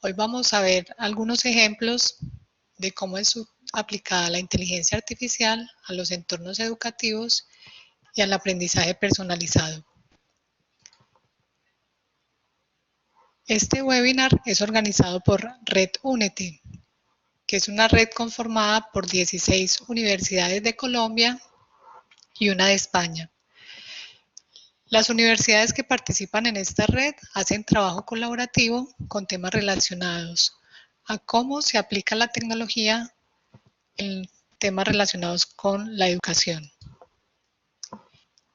Hoy vamos a ver algunos ejemplos de cómo es aplicada la inteligencia artificial a los entornos educativos y al aprendizaje personalizado. Este webinar es organizado por Red Únete, que es una red conformada por 16 universidades de Colombia y una de España. Las universidades que participan en esta red hacen trabajo colaborativo con temas relacionados a cómo se aplica la tecnología en temas relacionados con la educación.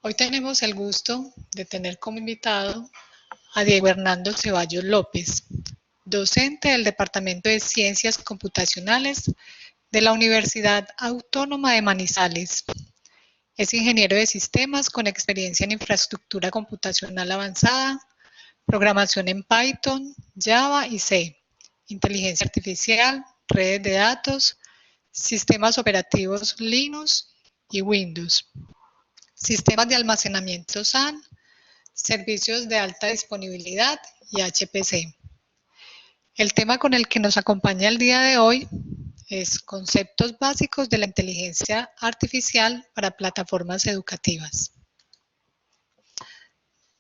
Hoy tenemos el gusto de tener como invitado a Diego Hernando Ceballos López, docente del Departamento de Ciencias Computacionales de la Universidad Autónoma de Manizales. Es ingeniero de sistemas con experiencia en infraestructura computacional avanzada, programación en Python, Java y C, inteligencia artificial, redes de datos, sistemas operativos Linux y Windows, sistemas de almacenamiento SAN, servicios de alta disponibilidad y HPC. El tema con el que nos acompaña el día de hoy es conceptos básicos de la inteligencia artificial para plataformas educativas.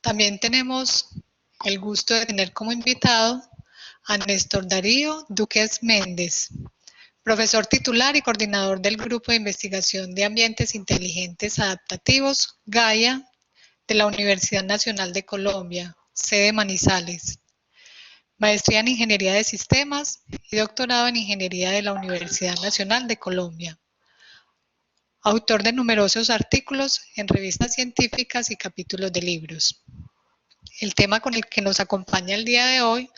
También tenemos el gusto de tener como invitado a Néstor Darío Duques Méndez, profesor titular y coordinador del Grupo de Investigación de Ambientes Inteligentes Adaptativos, GAIA, de la Universidad Nacional de Colombia, sede Manizales. Maestría en Ingeniería de Sistemas y doctorado en Ingeniería de la Universidad Nacional de Colombia. Autor de numerosos artículos en revistas científicas y capítulos de libros. El tema con el que nos acompaña el día de hoy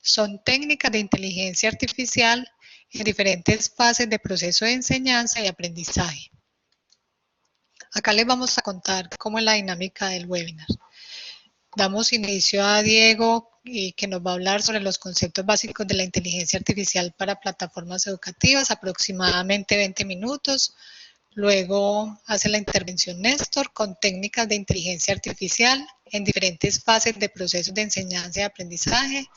son técnicas de inteligencia artificial en diferentes fases de proceso de enseñanza y aprendizaje. Acá les vamos a contar cómo es la dinámica del webinar. Damos inicio a Diego, que nos va a hablar sobre los conceptos básicos de la inteligencia artificial para plataformas educativas, aproximadamente 20 minutos. Luego hace la intervención Néstor con técnicas de inteligencia artificial en diferentes fases de procesos de enseñanza y aprendizaje,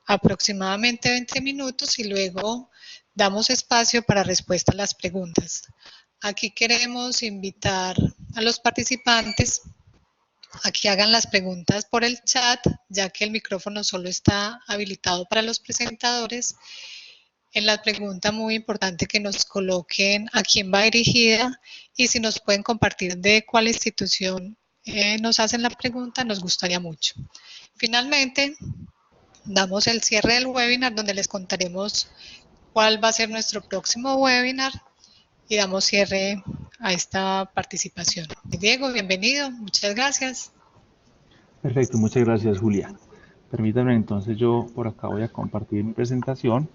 aproximadamente 20 minutos, y luego damos espacio para respuesta a las preguntas. Aquí queremos invitar a los participantes a que hagan las preguntas por el chat, ya que el micrófono solo está habilitado para los presentadores. En la pregunta muy importante que nos coloquen a quién va dirigida y si nos pueden compartir de cuál institución nos hacen la pregunta, nos gustaría mucho. Finalmente, damos el cierre del webinar donde les contaremos cuál va a ser nuestro próximo webinar y damos cierre a esta participación. Diego, bienvenido, muchas gracias. Perfecto, muchas gracias, Julia. Permítanme entonces, yo por acá voy a compartir mi presentación.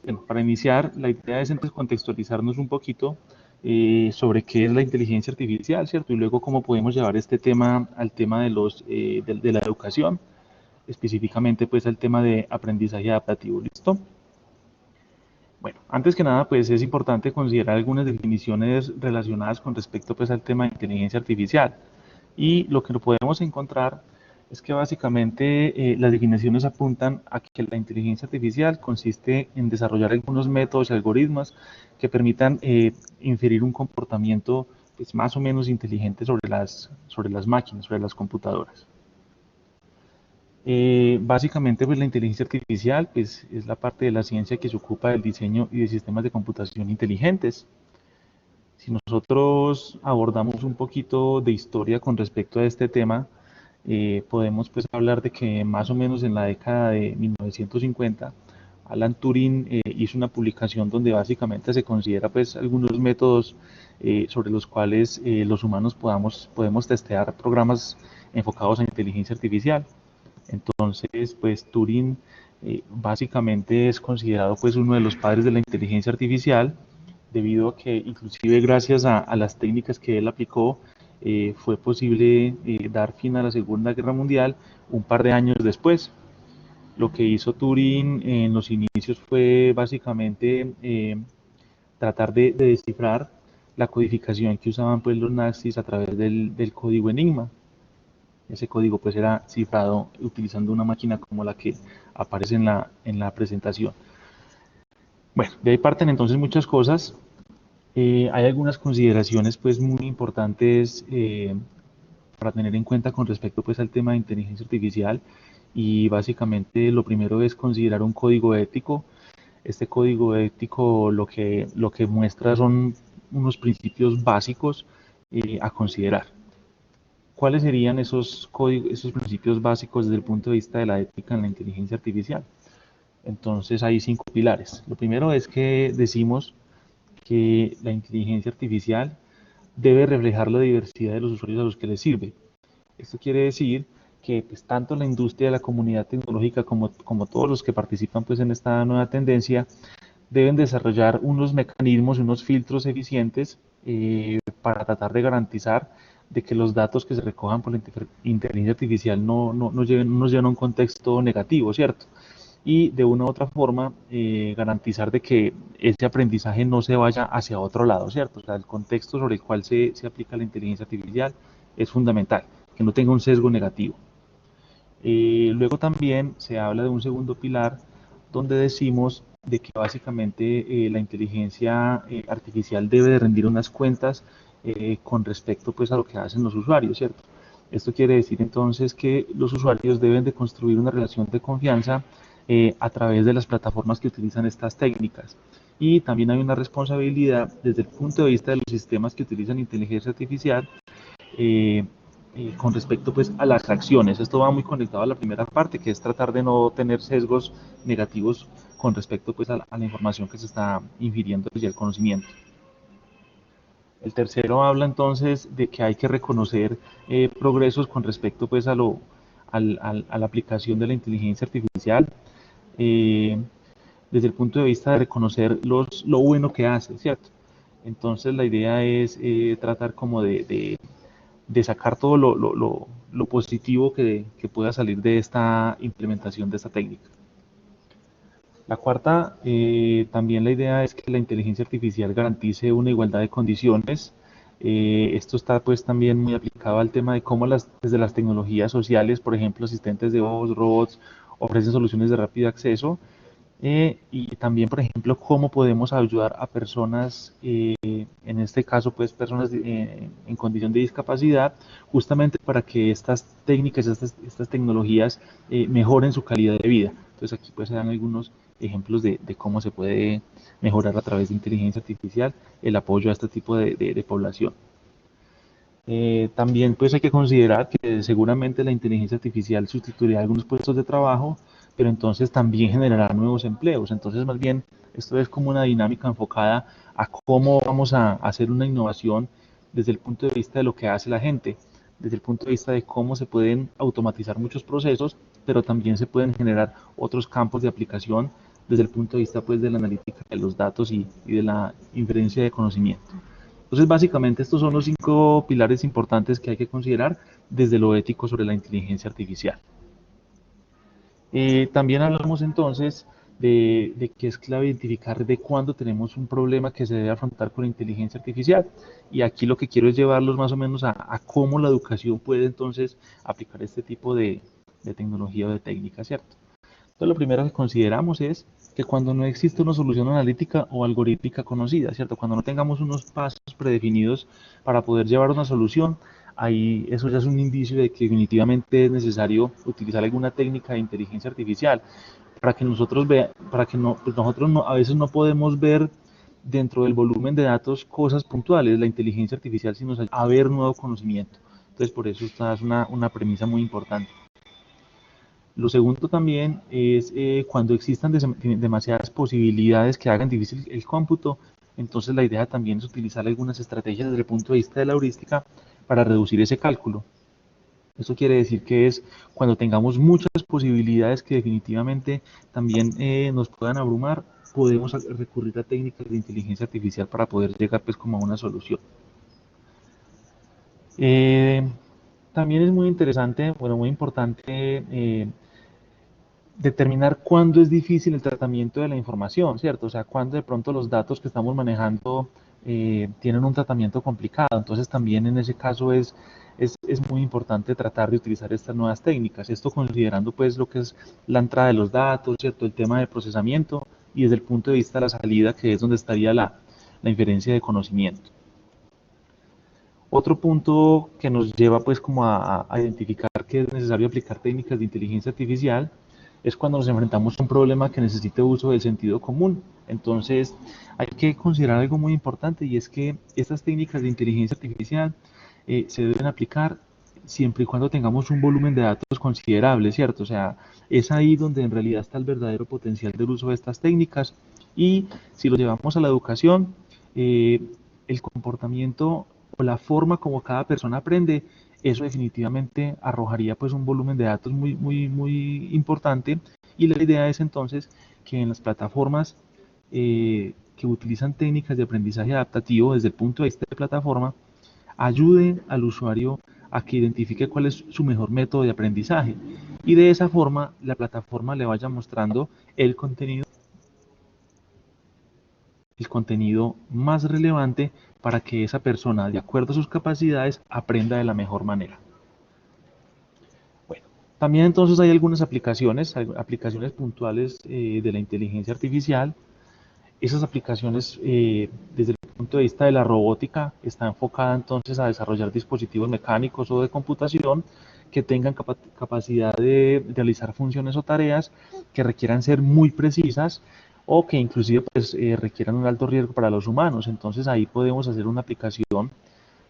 Bueno, para iniciar, la idea es entonces contextualizarnos un poquito sobre qué es la inteligencia artificial, ¿cierto? Y luego cómo podemos llevar este tema al tema de la educación, específicamente pues al tema de aprendizaje adaptativo, ¿listo? Bueno, antes que nada, pues es importante considerar algunas definiciones relacionadas con respecto pues al tema de inteligencia artificial. Y lo que podemos encontrar es que básicamente las definiciones apuntan a que la inteligencia artificial consiste en desarrollar algunos métodos y algoritmos que permitan inferir un comportamiento pues, más o menos inteligente sobre las máquinas, sobre las computadoras. Básicamente pues la inteligencia artificial pues, es la parte de la ciencia que se ocupa del diseño y de sistemas de computación inteligentes. Si nosotros abordamos un poquito de historia con respecto a este tema, podemos pues hablar de que más o menos en la década de 1950, Alan Turing hizo una publicación donde básicamente se considera pues algunos métodos sobre los cuales los humanos podemos testear programas enfocados en inteligencia artificial. Entonces, pues Turing básicamente es considerado pues uno de los padres de la inteligencia artificial, debido a que inclusive gracias a las técnicas que él aplicó, fue posible dar fin a la Segunda Guerra Mundial un par de años después. Lo que hizo Turing en los inicios fue básicamente tratar de descifrar la codificación que usaban pues, los nazis a través del código Enigma. Ese código pues era cifrado utilizando una máquina como la que aparece en la presentación. Bueno, de ahí parten entonces muchas cosas. Hay algunas consideraciones pues muy importantes para tener en cuenta con respecto pues al tema de inteligencia artificial, y básicamente lo primero es considerar un código ético. Este código ético lo que muestra son unos principios básicos a considerar. ¿Cuáles serían esos principios básicos desde el punto de vista de la ética en la inteligencia artificial? Entonces hay 5 pilares. Lo primero es que decimos que la inteligencia artificial debe reflejar la diversidad de los usuarios a los que le sirve. Esto quiere decir que pues, tanto la industria, la comunidad tecnológica como todos los que participan pues, en esta nueva tendencia deben desarrollar unos mecanismos y unos filtros eficientes para tratar de garantizar de que los datos que se recojan por la inteligencia artificial no nos lleven a un contexto negativo, ¿cierto? Y de una u otra forma garantizar de que ese aprendizaje no se vaya hacia otro lado, ¿cierto? O sea, el contexto sobre el cual se aplica la inteligencia artificial es fundamental, que no tenga un sesgo negativo. Luego también se habla de un segundo pilar donde decimos de que básicamente la inteligencia artificial debe de rendir unas cuentas con respecto pues a lo que hacen los usuarios, ¿cierto? Esto quiere decir entonces que los usuarios deben de construir una relación de confianza a través de las plataformas que utilizan estas técnicas. Y también hay una responsabilidad desde el punto de vista de los sistemas que utilizan inteligencia artificial eh, con respecto pues a las acciones. Esto va muy conectado a la primera parte, que es tratar de no tener sesgos negativos con respecto pues a la información que se está infiriendo y el conocimiento. El tercero habla entonces de que hay que reconocer progresos con respecto pues a la aplicación de la inteligencia artificial eh, desde el punto de vista de reconocer lo bueno que hace, ¿cierto? Entonces la idea es tratar como de sacar todo lo positivo que pueda salir de esta implementación de esta técnica. La cuarta, también la idea es que la inteligencia artificial garantice una igualdad de condiciones. Esto está pues también muy aplicado al tema de cómo desde las tecnologías sociales, por ejemplo, asistentes de voz, robots, ofrecen soluciones de rápido acceso. Y también, por ejemplo, cómo podemos ayudar a personas, en este caso, pues personas en condición de discapacidad, justamente para que estas técnicas, estas tecnologías mejoren su calidad de vida. Entonces aquí pues se dan algunos ejemplos de cómo se puede mejorar a través de inteligencia artificial el apoyo a este tipo de población. También pues hay que considerar que seguramente la inteligencia artificial sustituirá algunos puestos de trabajo, pero entonces también generará nuevos empleos. Entonces más bien esto es como una dinámica enfocada a cómo vamos a hacer una innovación desde el punto de vista de lo que hace la gente, desde el punto de vista de cómo se pueden automatizar muchos procesos, pero también se pueden generar otros campos de aplicación desde el punto de vista pues de la analítica de los datos y de la inferencia de conocimiento. Entonces, básicamente, estos son los 5 pilares importantes que hay que considerar desde lo ético sobre la inteligencia artificial. También hablamos entonces de que es clave identificar de cuándo tenemos un problema que se debe afrontar con la inteligencia artificial. Y aquí lo que quiero es llevarlos más o menos a cómo la educación puede entonces aplicar este tipo de tecnología o de técnica, ¿cierto? Entonces, lo primero que consideramos es que cuando no existe una solución analítica o algorítmica conocida, ¿cierto? Cuando no tengamos unos pasos predefinidos para poder llevar una solución, ahí eso ya es un indicio de que definitivamente es necesario utilizar alguna técnica de inteligencia artificial para que nosotros para que no, pues nosotros a veces no podemos ver dentro del volumen de datos cosas puntuales. La inteligencia artificial sí nos ayuda a ver nuevo conocimiento. Entonces, por eso esta es una premisa muy importante. Lo segundo también es cuando existan demasiadas posibilidades que hagan difícil el cómputo, entonces la idea también es utilizar algunas estrategias desde el punto de vista de la heurística para reducir ese cálculo. Esto quiere decir que es cuando tengamos muchas posibilidades que definitivamente también nos puedan abrumar, podemos recurrir a técnicas de inteligencia artificial para poder llegar pues como a una solución. También es muy interesante, bueno, muy importante determinar cuándo es difícil el tratamiento de la información, ¿cierto? O sea, cuándo de pronto los datos que estamos manejando tienen un tratamiento complicado. Entonces también en ese caso es es muy importante tratar de utilizar estas nuevas técnicas. Esto considerando pues lo que es la entrada de los datos, ¿cierto? El tema del procesamiento y desde el punto de vista de la salida, que es donde estaría la inferencia de conocimiento. Otro punto que nos lleva pues como a identificar que es necesario aplicar técnicas de inteligencia artificial es cuando nos enfrentamos a un problema que necesite uso del sentido común. Entonces hay que considerar algo muy importante, y es que estas técnicas de inteligencia artificial se deben aplicar siempre y cuando tengamos un volumen de datos considerable, ¿cierto? O sea, es ahí donde en realidad está el verdadero potencial del uso de estas técnicas. Y si lo llevamos a la educación, el comportamiento o la forma como cada persona aprende, eso definitivamente arrojaría pues un volumen de datos muy importante, y la idea es entonces que en las plataformas que utilizan técnicas de aprendizaje adaptativo desde el punto de vista de plataforma, ayude al usuario a que identifique cuál es su mejor método de aprendizaje, y de esa forma la plataforma le vaya mostrando el contenido más relevante para que esa persona, de acuerdo a sus capacidades, aprenda de la mejor manera. Bueno, también entonces hay algunas aplicaciones puntuales de la inteligencia artificial. Esas aplicaciones, desde el punto de vista de la robótica, está enfocada entonces a desarrollar dispositivos mecánicos o de computación que tengan capacidad de realizar funciones o tareas que requieran ser muy precisas, o que inclusive pues, requieran un alto riesgo para los humanos. Entonces ahí podemos hacer una aplicación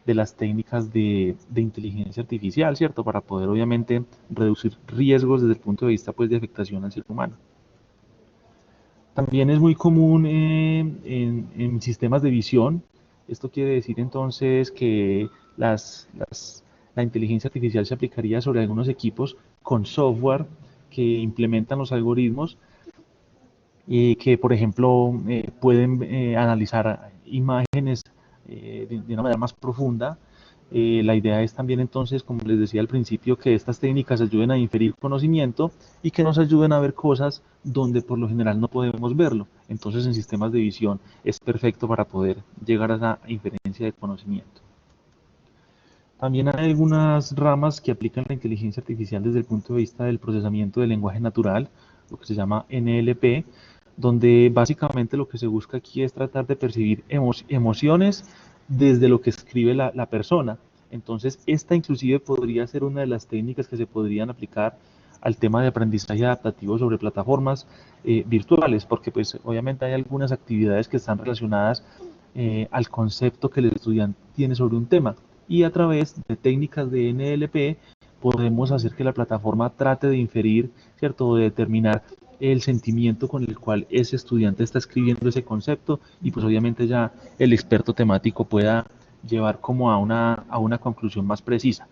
de las técnicas de inteligencia artificial, ¿cierto? Para poder obviamente reducir riesgos desde el punto de vista pues, de afectación al ser humano. También es muy común en sistemas de visión. Esto quiere decir entonces que la inteligencia artificial se aplicaría sobre algunos equipos con software que implementan los algoritmos y que, por ejemplo, pueden analizar imágenes de una manera más profunda. La idea es también entonces, como les decía al principio, que estas técnicas ayuden a inferir conocimiento y que nos ayuden a ver cosas donde por lo general no podemos verlo. Entonces en sistemas de visión es perfecto para poder llegar a esa inferencia de conocimiento. También hay algunas ramas que aplican la inteligencia artificial desde el punto de vista del procesamiento del lenguaje natural, lo que se llama NLP, donde básicamente lo que se busca aquí es tratar de percibir emociones desde lo que escribe la persona. Entonces, esta inclusive podría ser una de las técnicas que se podrían aplicar al tema de aprendizaje adaptativo sobre plataformas virtuales, porque pues obviamente hay algunas actividades que están relacionadas al concepto que el estudiante tiene sobre un tema, y a través de técnicas de NLP podemos hacer que la plataforma trate de inferir, ¿cierto?, de determinar el sentimiento con el cual ese estudiante está escribiendo ese concepto, y pues obviamente ya el experto temático pueda llevar como a una conclusión más precisa.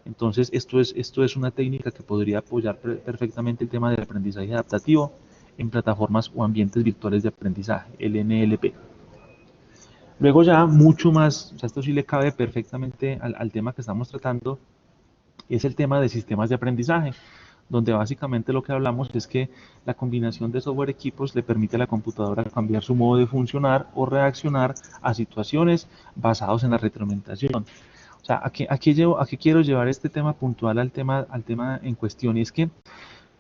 Entonces esto es una técnica que podría apoyar perfectamente el tema del aprendizaje adaptativo en plataformas o ambientes virtuales de aprendizaje, el NLP. Luego ya mucho más, o sea, esto sí le cabe perfectamente al tema que estamos tratando, es el tema de sistemas de aprendizaje, donde básicamente lo que hablamos es que la combinación de software equipos le permite a la computadora cambiar su modo de funcionar o reaccionar a situaciones basados en la retroalimentación. O sea, aquí quiero llevar este tema puntual al tema en cuestión, y es que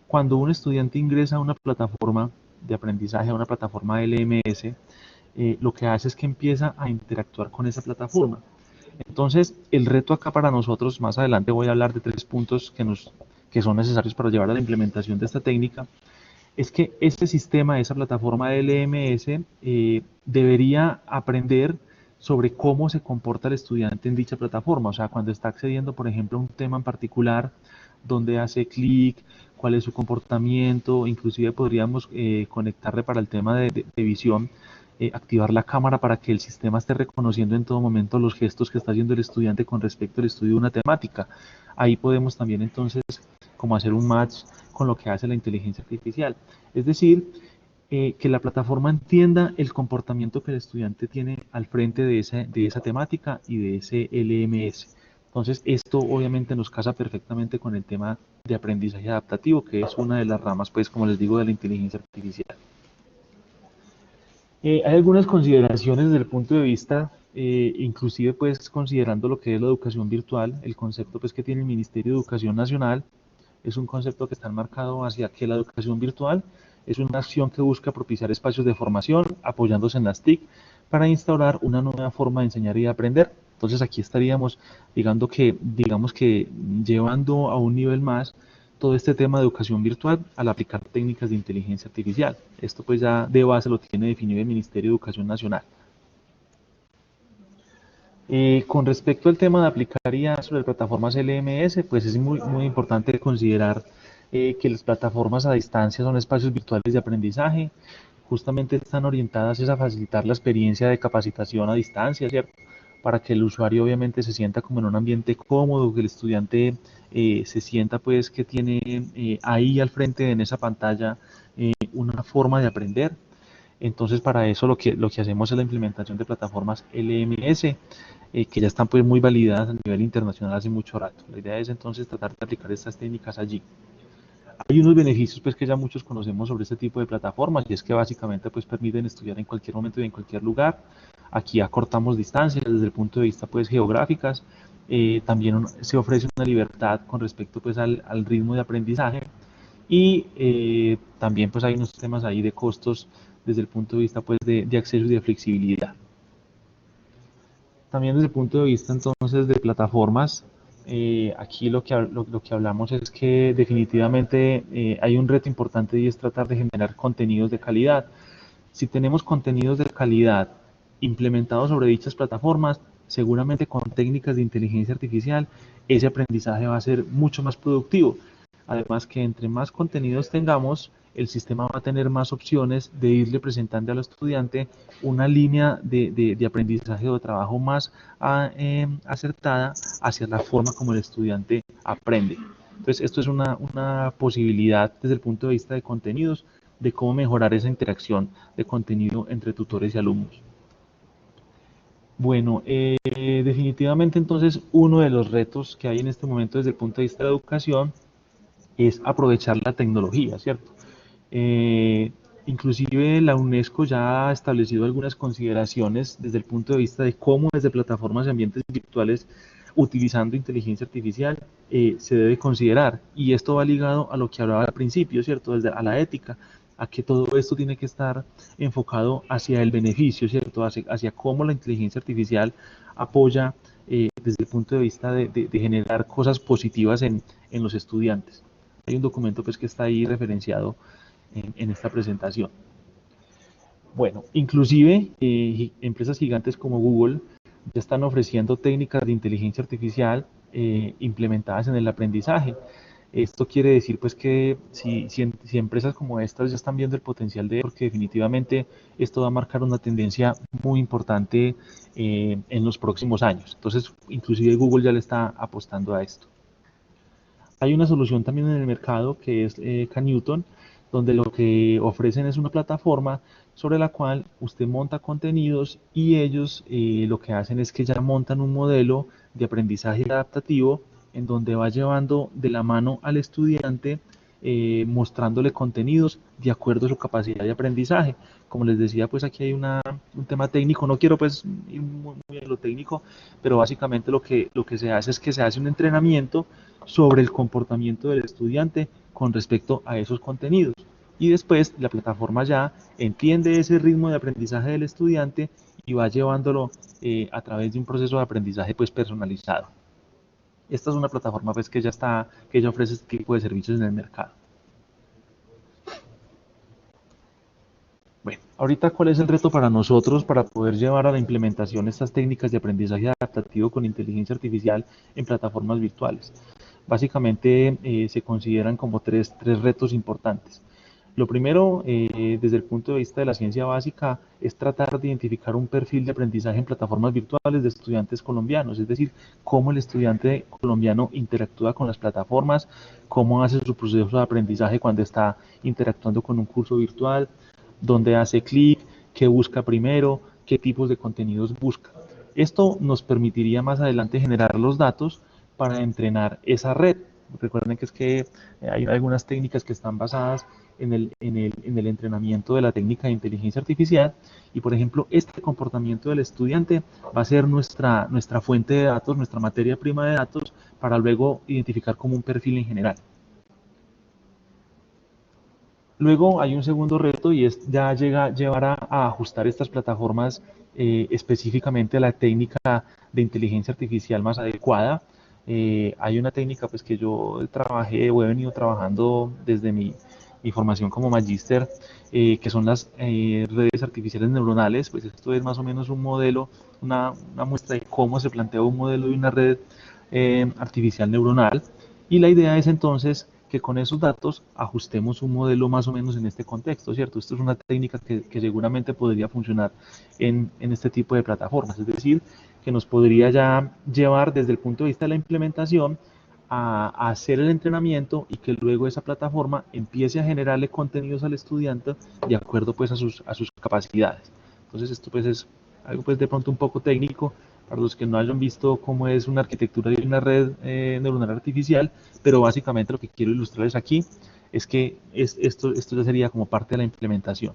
cuando un estudiante ingresa a una plataforma de aprendizaje, a una plataforma LMS, lo que hace es que empieza a interactuar con esa plataforma. Entonces, el reto acá para nosotros, más adelante voy a hablar de 3 puntos que son necesarios para llevar a la implementación de esta técnica, es que este sistema, esa plataforma de LMS, debería aprender sobre cómo se comporta el estudiante en dicha plataforma. O sea, cuando está accediendo, por ejemplo, a un tema en particular, dónde hace clic, cuál es su comportamiento. Inclusive podríamos conectarle para el tema de visión, activar la cámara para que el sistema esté reconociendo en todo momento los gestos que está haciendo el estudiante con respecto al estudio de una temática. Ahí podemos también entonces como hacer un match con lo que hace la inteligencia artificial. Es decir, que la plataforma entienda el comportamiento que el estudiante tiene al frente de esa temática y de ese LMS. Entonces, esto obviamente nos casa perfectamente con el tema de aprendizaje adaptativo, que es una de las ramas, pues, como les digo, de la inteligencia artificial. Hay algunas consideraciones desde el punto de vista inclusive pues considerando lo que es la educación virtual, el concepto pues que tiene el Ministerio de Educación Nacional es un concepto que está enmarcado hacia que la educación virtual es una acción que busca propiciar espacios de formación apoyándose en las TIC para instaurar una nueva forma de enseñar y de aprender. Entonces aquí estaríamos digamos que llevando a un nivel más todo este tema de educación virtual al aplicar técnicas de inteligencia artificial. Esto pues ya de base lo tiene definido el Ministerio de Educación Nacional. Con respecto al tema de aplicar IA sobre plataformas LMS, pues es muy importante considerar que las plataformas a distancia son espacios virtuales de aprendizaje, justamente están orientadas a facilitar la experiencia de capacitación a distancia, ¿cierto? Para que el usuario obviamente se sienta como en un ambiente cómodo, que el estudiante se sienta pues que tiene ahí al frente en esa pantalla una forma de aprender. Entonces para eso lo que hacemos es la implementación de plataformas LMS que ya están pues muy validadas a nivel internacional hace mucho rato. La idea es entonces tratar de aplicar estas técnicas allí. Hay unos beneficios pues que ya muchos conocemos sobre este tipo de plataformas y es que básicamente pues permiten estudiar en cualquier momento y en cualquier lugar. Aquí acortamos distancias desde el punto de vista pues geográficas. También se ofrece una libertad con respecto pues al ritmo de aprendizaje y también pues hay unos temas ahí de costos desde el punto de vista pues de acceso y de flexibilidad. También desde el punto de vista entonces de plataformas, aquí lo que hablamos es que definitivamente hay un reto importante y es tratar de generar contenidos de calidad. Si tenemos contenidos de calidad implementados sobre dichas plataformas, seguramente con técnicas de inteligencia artificial, ese aprendizaje va a ser mucho más productivo. Además que entre más contenidos tengamos, el sistema va a tener más opciones de irle presentando al estudiante una línea de aprendizaje o de trabajo más acertada hacia la forma como el estudiante aprende. Entonces, esto es una posibilidad desde el punto de vista de contenidos, de cómo mejorar esa interacción de contenido entre tutores y alumnos. Bueno, definitivamente entonces uno de los retos que hay en este momento desde el punto de vista de la educación es aprovechar la tecnología, ¿cierto? Eh, Inclusive la UNESCO ya ha establecido algunas consideraciones desde el punto de vista de cómo desde plataformas y ambientes virtuales utilizando inteligencia artificial se debe considerar. Y esto va ligado a lo que hablaba al principio, ¿cierto? Desde a la ética, a que todo esto tiene que estar enfocado hacia el beneficio, ¿cierto? Hacia cómo la inteligencia artificial apoya desde el punto de vista de generar cosas positivas en los estudiantes. Hay un documento pues que está ahí referenciado en esta presentación. Bueno, inclusive empresas gigantes como Google ya están ofreciendo técnicas de inteligencia artificial implementadas en el aprendizaje. Esto quiere decir pues que si empresas como estas ya están viendo el potencial de, porque definitivamente esto va a marcar una tendencia muy importante en los próximos años. Entonces, inclusive Google ya le está apostando a esto. Hay una solución también en el mercado que es Canewton, donde lo que ofrecen es una plataforma sobre la cual usted monta contenidos y ellos lo que hacen es que ya montan un modelo de aprendizaje adaptativo en donde va llevando de la mano al estudiante mostrándole contenidos de acuerdo a su capacidad de aprendizaje. Como les decía, pues aquí hay un tema técnico, no quiero pues ir muy a lo técnico, pero básicamente lo que se hace es que se hace un entrenamiento sobre el comportamiento del estudiante con respecto a esos contenidos. Y después la plataforma ya entiende ese ritmo de aprendizaje del estudiante y va llevándolo a través de un proceso de aprendizaje pues personalizado. Esta es una plataforma pues que ya ofrece este tipo de servicios en el mercado. Bueno, ahorita ¿cuál es el reto para nosotros para poder llevar a la implementación estas técnicas de aprendizaje adaptativo con inteligencia artificial en plataformas virtuales? Básicamente se consideran como tres retos importantes. Lo primero, desde el punto de vista de la ciencia básica, es tratar de identificar un perfil de aprendizaje en plataformas virtuales de estudiantes colombianos, es decir, cómo el estudiante colombiano interactúa con las plataformas, cómo hace su proceso de aprendizaje cuando está interactuando con un curso virtual, dónde hace clic, qué busca primero, qué tipos de contenidos busca. Esto nos permitiría más adelante generar los datos para entrenar esa red. Recuerden que es que hay algunas técnicas que están basadas en el entrenamiento de la técnica de inteligencia artificial y, por ejemplo, este comportamiento del estudiante va a ser nuestra fuente de datos, nuestra materia prima de datos para luego identificar como un perfil en general. Luego hay un segundo reto y es ya llevar a ajustar estas plataformas específicamente a la técnica de inteligencia artificial más adecuada. Hay una técnica pues que yo trabajé o he venido trabajando desde mi formación como magíster, que son las redes artificiales neuronales. Pues esto es más o menos un modelo, una muestra de cómo se plantea un modelo de una red artificial neuronal. Y la idea es entonces que con esos datos ajustemos un modelo más o menos en este contexto, ¿cierto? Esto es una técnica que seguramente podría funcionar en este tipo de plataformas, es decir, que nos podría ya llevar desde el punto de vista de la implementación a hacer el entrenamiento y que luego esa plataforma empiece a generarle contenidos al estudiante de acuerdo pues a sus capacidades. Entonces esto pues es algo pues de pronto un poco técnico para los que no hayan visto cómo es una arquitectura de una red neuronal artificial, pero básicamente lo que quiero ilustrarles aquí es que esto ya sería como parte de la implementación.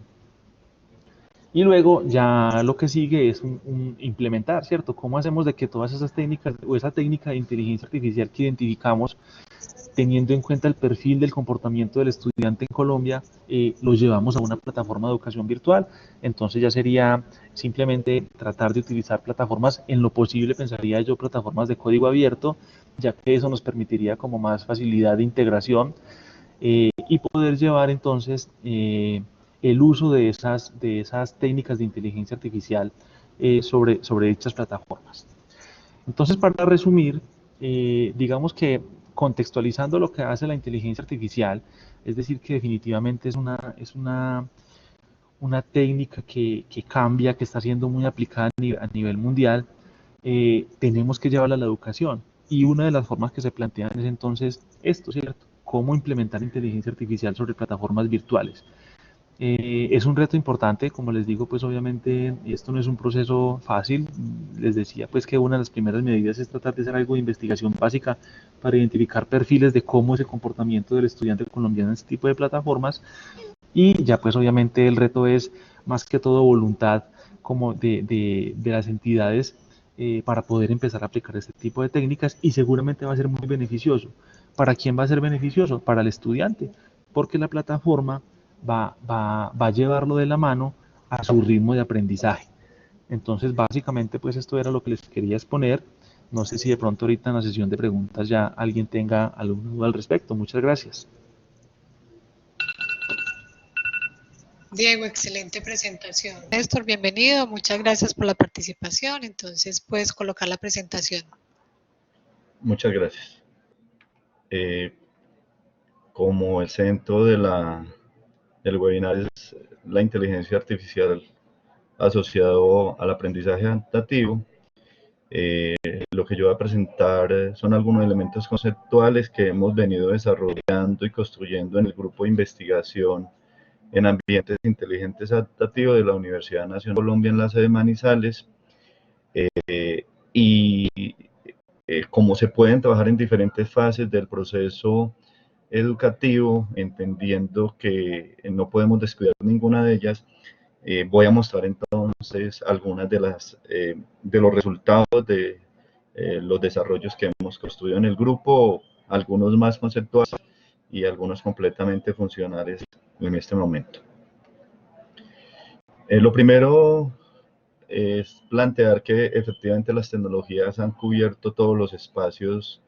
Y luego ya lo que sigue es implementar, ¿cierto? ¿Cómo hacemos de que todas esas técnicas o esa técnica de inteligencia artificial que identificamos, teniendo en cuenta el perfil del comportamiento del estudiante en Colombia, lo llevamos a una plataforma de educación virtual? Entonces ya sería simplemente tratar de utilizar plataformas, en lo posible pensaría yo plataformas de código abierto, ya que eso nos permitiría como más facilidad de integración y poder llevar entonces el uso de esas técnicas de inteligencia artificial sobre dichas plataformas. Entonces, para resumir, digamos que contextualizando lo que hace la inteligencia artificial, es decir, que definitivamente es una técnica que cambia, que está siendo muy aplicada a nivel mundial, tenemos que llevarla a la educación. Y una de las formas que se plantean es entonces esto, ¿cierto? Cómo implementar inteligencia artificial sobre plataformas virtuales. Es un reto importante, como les digo, pues obviamente esto no es un proceso fácil. Les decía pues que una de las primeras medidas es tratar de hacer algo de investigación básica para identificar perfiles de cómo es el comportamiento del estudiante colombiano en este tipo de plataformas. Y ya pues obviamente el reto es más que todo voluntad como de las entidades para poder empezar a aplicar este tipo de técnicas y seguramente va a ser muy beneficioso. ¿Para quién va a ser beneficioso? Para el estudiante, porque la plataforma va a llevarlo de la mano a su ritmo de aprendizaje. Entonces básicamente pues esto era lo que les quería exponer. No sé si de pronto ahorita en la sesión de preguntas ya alguien tenga alguna duda al respecto. Muchas gracias. Diego, excelente presentación. Néstor, bienvenido. Muchas gracias por la participación. Entonces, puedes colocar la presentación. Muchas gracias. Como el centro del webinar es la inteligencia artificial asociado al aprendizaje adaptativo, lo que yo voy a presentar son algunos elementos conceptuales que hemos venido desarrollando y construyendo en el grupo de investigación en ambientes inteligentes adaptativos de la Universidad Nacional de Colombia en la sede de Manizales, y cómo se pueden trabajar en diferentes fases del proceso educativo, entendiendo que no podemos descuidar ninguna de ellas. Voy a mostrar entonces algunas de los resultados de los desarrollos que hemos construido en el grupo, algunos más conceptuales y algunos completamente funcionales en este momento. Lo primero es plantear que efectivamente las tecnologías han cubierto todos los espacios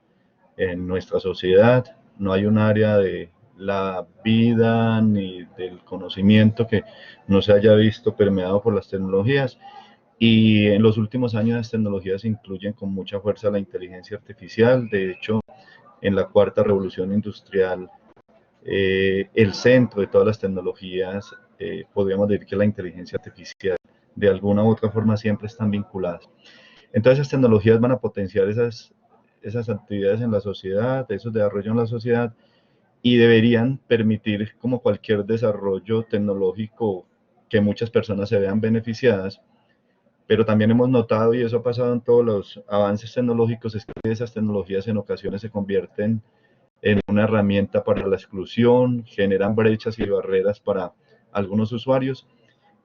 en nuestra sociedad. No hay un área de la vida ni del conocimiento que no se haya visto permeado por las tecnologías. Y en los últimos años las tecnologías incluyen con mucha fuerza la inteligencia artificial. De hecho, en la cuarta revolución industrial, el centro de todas las tecnologías, podríamos decir que la inteligencia artificial, de alguna u otra forma siempre están vinculadas. Entonces, esas tecnologías van a potenciar esas actividades en la sociedad, esos desarrollos en la sociedad, y deberían permitir, como cualquier desarrollo tecnológico, que muchas personas se vean beneficiadas. Pero también hemos notado, y eso ha pasado en todos los avances tecnológicos, es que esas tecnologías en ocasiones se convierten en una herramienta para la exclusión, generan brechas y barreras para algunos usuarios,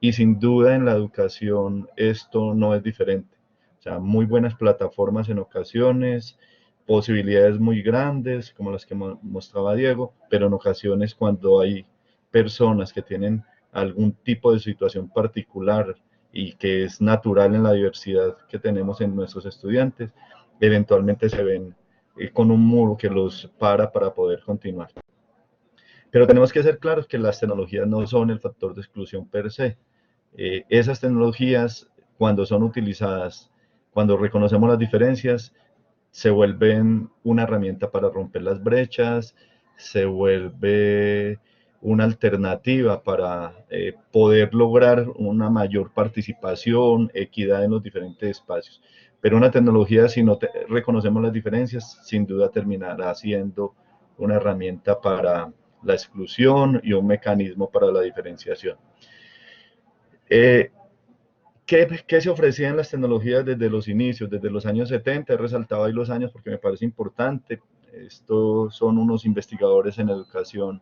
y sin duda en la educación esto no es diferente. O sea, muy buenas plataformas en ocasiones, posibilidades muy grandes, como las que mostraba Diego, pero en ocasiones cuando hay personas que tienen algún tipo de situación particular y que es natural en la diversidad que tenemos en nuestros estudiantes, eventualmente se ven con un muro que los para poder continuar. Pero tenemos que ser claros que las tecnologías no son el factor de exclusión per se. Esas tecnologías, cuando son utilizadas, cuando reconocemos las diferencias, se vuelven una herramienta para romper las brechas, se vuelve una alternativa para poder lograr una mayor participación, equidad en los diferentes espacios. Pero una tecnología, si no reconocemos las diferencias, sin duda terminará siendo una herramienta para la exclusión y un mecanismo para la diferenciación. ¿Qué se ofrecía en las tecnologías desde los inicios, desde los años 70? He resaltado ahí los años porque me parece importante. Estos son unos investigadores en educación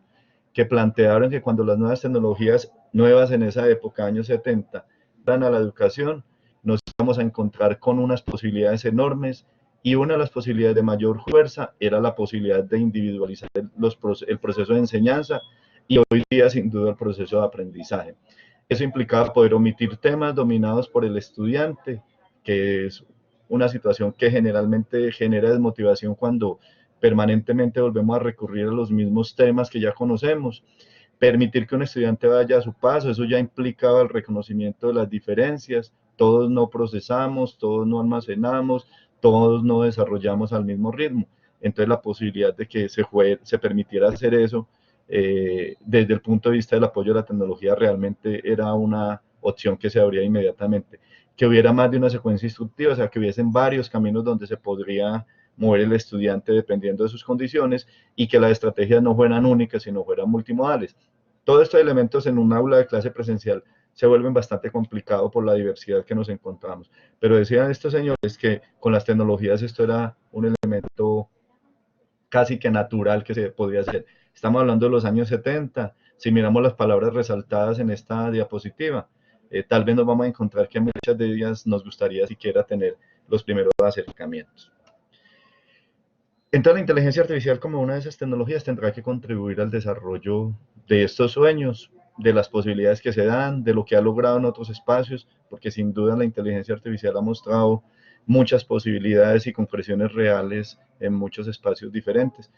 que plantearon que cuando las nuevas tecnologías, nuevas en esa época, años 70, dan a la educación, nos íbamos a encontrar con unas posibilidades enormes, y una de las posibilidades de mayor fuerza era la posibilidad de individualizar el proceso de enseñanza, y hoy día sin duda el proceso de aprendizaje. Eso implicaba poder omitir temas dominados por el estudiante, que es una situación que generalmente genera desmotivación cuando permanentemente volvemos a recurrir a los mismos temas que ya conocemos. Permitir que un estudiante vaya a su paso, eso ya implicaba el reconocimiento de las diferencias. Todos no procesamos, todos no almacenamos, todos no desarrollamos al mismo ritmo. Entonces la posibilidad de que se permitiera hacer eso desde el punto de vista del apoyo a la tecnología realmente era una opción que se abría inmediatamente. Que hubiera más de una secuencia instructiva, o sea, que hubiesen varios caminos donde se podría mover el estudiante dependiendo de sus condiciones, y que las estrategias no fueran únicas, sino fueran multimodales. Todos estos elementos en un aula de clase presencial se vuelven bastante complicados por la diversidad que nos encontramos. Pero decían estos señores que con las tecnologías esto era un elemento casi que natural que se podía hacer. Estamos hablando de los años 70. Si miramos las palabras resaltadas en esta diapositiva, tal vez nos vamos a encontrar que muchas de ellas nos gustaría siquiera tener los primeros acercamientos. Entonces la inteligencia artificial, como una de esas tecnologías, tendrá que contribuir al desarrollo de estos sueños, de las posibilidades que se dan, de lo que ha logrado en otros espacios, porque sin duda la inteligencia artificial ha mostrado muchas posibilidades y concreciones reales en muchos espacios diferentes.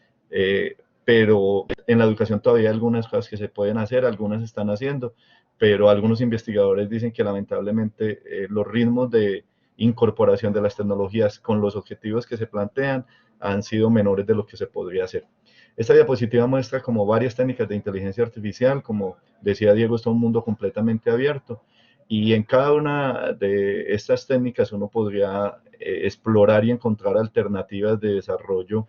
Pero en la educación todavía hay algunas cosas que se pueden hacer, algunas se están haciendo, pero algunos investigadores dicen que lamentablemente los ritmos de incorporación de las tecnologías con los objetivos que se plantean han sido menores de lo que se podría hacer. Esta diapositiva muestra como varias técnicas de inteligencia artificial. Como decía Diego, es un mundo completamente abierto, y en cada una de estas técnicas uno podría explorar y encontrar alternativas de desarrollo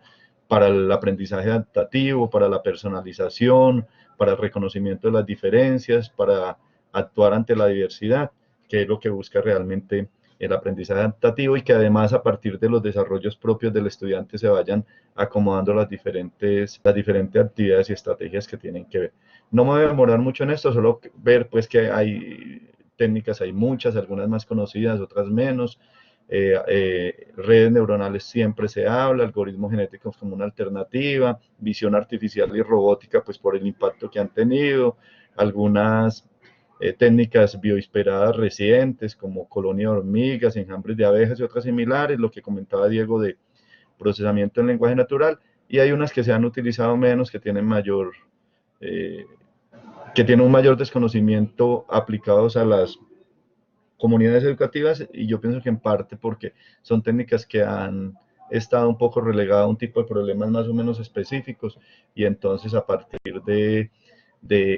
para el aprendizaje adaptativo, para la personalización, para el reconocimiento de las diferencias, para actuar ante la diversidad, que es lo que busca realmente el aprendizaje adaptativo, y que además a partir de los desarrollos propios del estudiante se vayan acomodando las diferentes actividades y estrategias que tienen que ver. No me voy a demorar mucho en esto, solo ver pues que hay técnicas, hay muchas, algunas más conocidas, otras menos. Redes neuronales siempre se habla, algoritmos genéticos como una alternativa, visión artificial y robótica pues por el impacto que han tenido, algunas técnicas bioinspiradas recientes como colonia de hormigas, enjambres de abejas y otras similares, lo que comentaba Diego de procesamiento en lenguaje natural, y hay unas que se han utilizado menos, que tienen un mayor desconocimiento aplicados a las comunidades educativas, y yo pienso que en parte porque son técnicas que han estado un poco relegadas a un tipo de problemas más o menos específicos, y entonces a partir de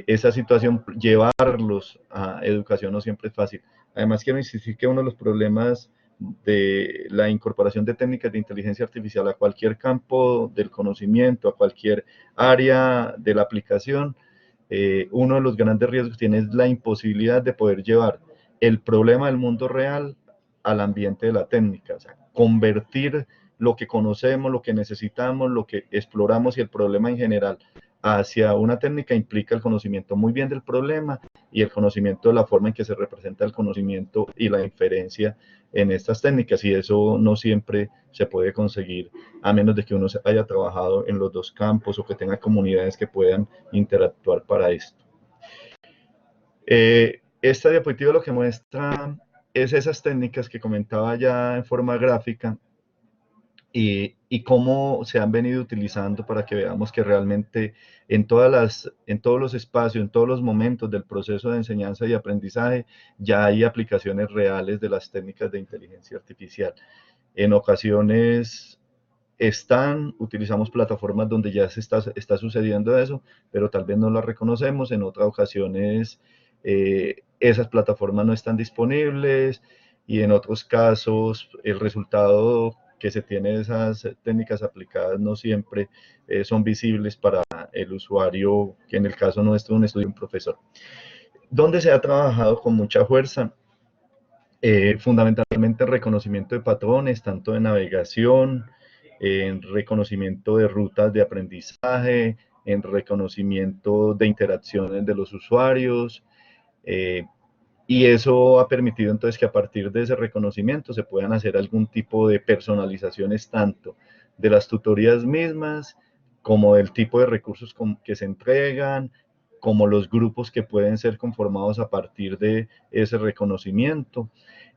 esa situación llevarlos a educación no siempre es fácil. Además, quiero insistir que uno de los problemas de la incorporación de técnicas de inteligencia artificial a cualquier campo del conocimiento, a cualquier área de la aplicación, uno de los grandes riesgos que tiene es la imposibilidad de poder llevar el problema del mundo real al ambiente de la técnica, o sea, convertir lo que conocemos, lo que necesitamos, lo que exploramos y el problema en general hacia una técnica implica el conocimiento muy bien del problema y el conocimiento de la forma en que se representa el conocimiento y la inferencia en estas técnicas, y eso no siempre se puede conseguir a menos de que uno haya trabajado en los dos campos o que tenga comunidades que puedan interactuar para esto. Esta diapositiva lo que muestra es esas técnicas que comentaba ya en forma gráfica y cómo se han venido utilizando para que veamos que realmente en todos los espacios, en todos los momentos del proceso de enseñanza y aprendizaje, ya hay aplicaciones reales de las técnicas de inteligencia artificial. En ocasiones utilizamos plataformas donde ya está sucediendo eso, pero tal vez no las reconocemos. En otras ocasiones esas plataformas no están disponibles y en otros casos el resultado que se tiene de esas técnicas aplicadas no siempre son visibles para el usuario, que en el caso nuestro un estudiante, un profesor. ¿Dónde se ha trabajado con mucha fuerza? Fundamentalmente el reconocimiento de patrones, tanto de navegación, en reconocimiento de rutas de aprendizaje, en reconocimiento de interacciones de los usuarios, y eso ha permitido entonces que a partir de ese reconocimiento se puedan hacer algún tipo de personalizaciones tanto de las tutorías mismas, como del tipo de recursos que se entregan, como los grupos que pueden ser conformados a partir de ese reconocimiento.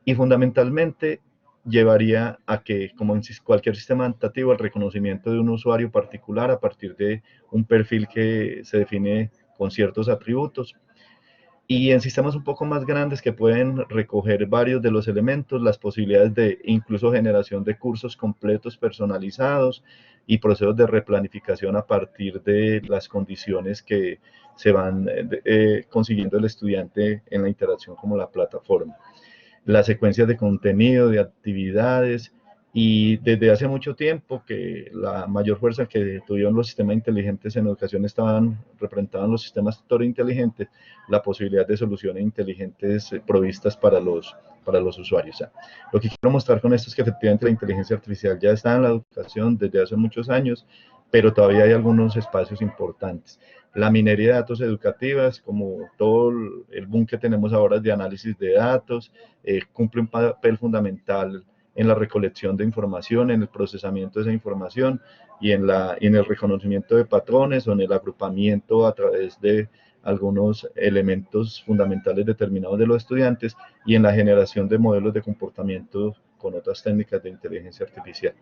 Y fundamentalmente llevaría a que, como en cualquier sistema adaptativo, el reconocimiento de un usuario particular a partir de un perfil que se define con ciertos atributos. Y en sistemas un poco más grandes que pueden recoger varios de los elementos, las posibilidades de incluso generación de cursos completos personalizados y procesos de replanificación a partir de las condiciones que se van consiguiendo el estudiante en la interacción como la plataforma. Las secuencias de contenido, de actividades, y desde hace mucho tiempo que la mayor fuerza que tuvieron los sistemas inteligentes en educación representaban los sistemas tutores inteligentes, la posibilidad de soluciones inteligentes provistas para los usuarios. O sea, lo que quiero mostrar con esto es que efectivamente la inteligencia artificial ya está en la educación desde hace muchos años, pero todavía hay algunos espacios importantes. La minería de datos educativas, como todo el boom que tenemos ahora de análisis de datos, cumple un papel fundamental en la recolección de información, en el procesamiento de esa información y en el reconocimiento de patrones o en el agrupamiento a través de algunos elementos fundamentales determinados de los estudiantes y en la generación de modelos de comportamiento con otras técnicas de inteligencia artificial.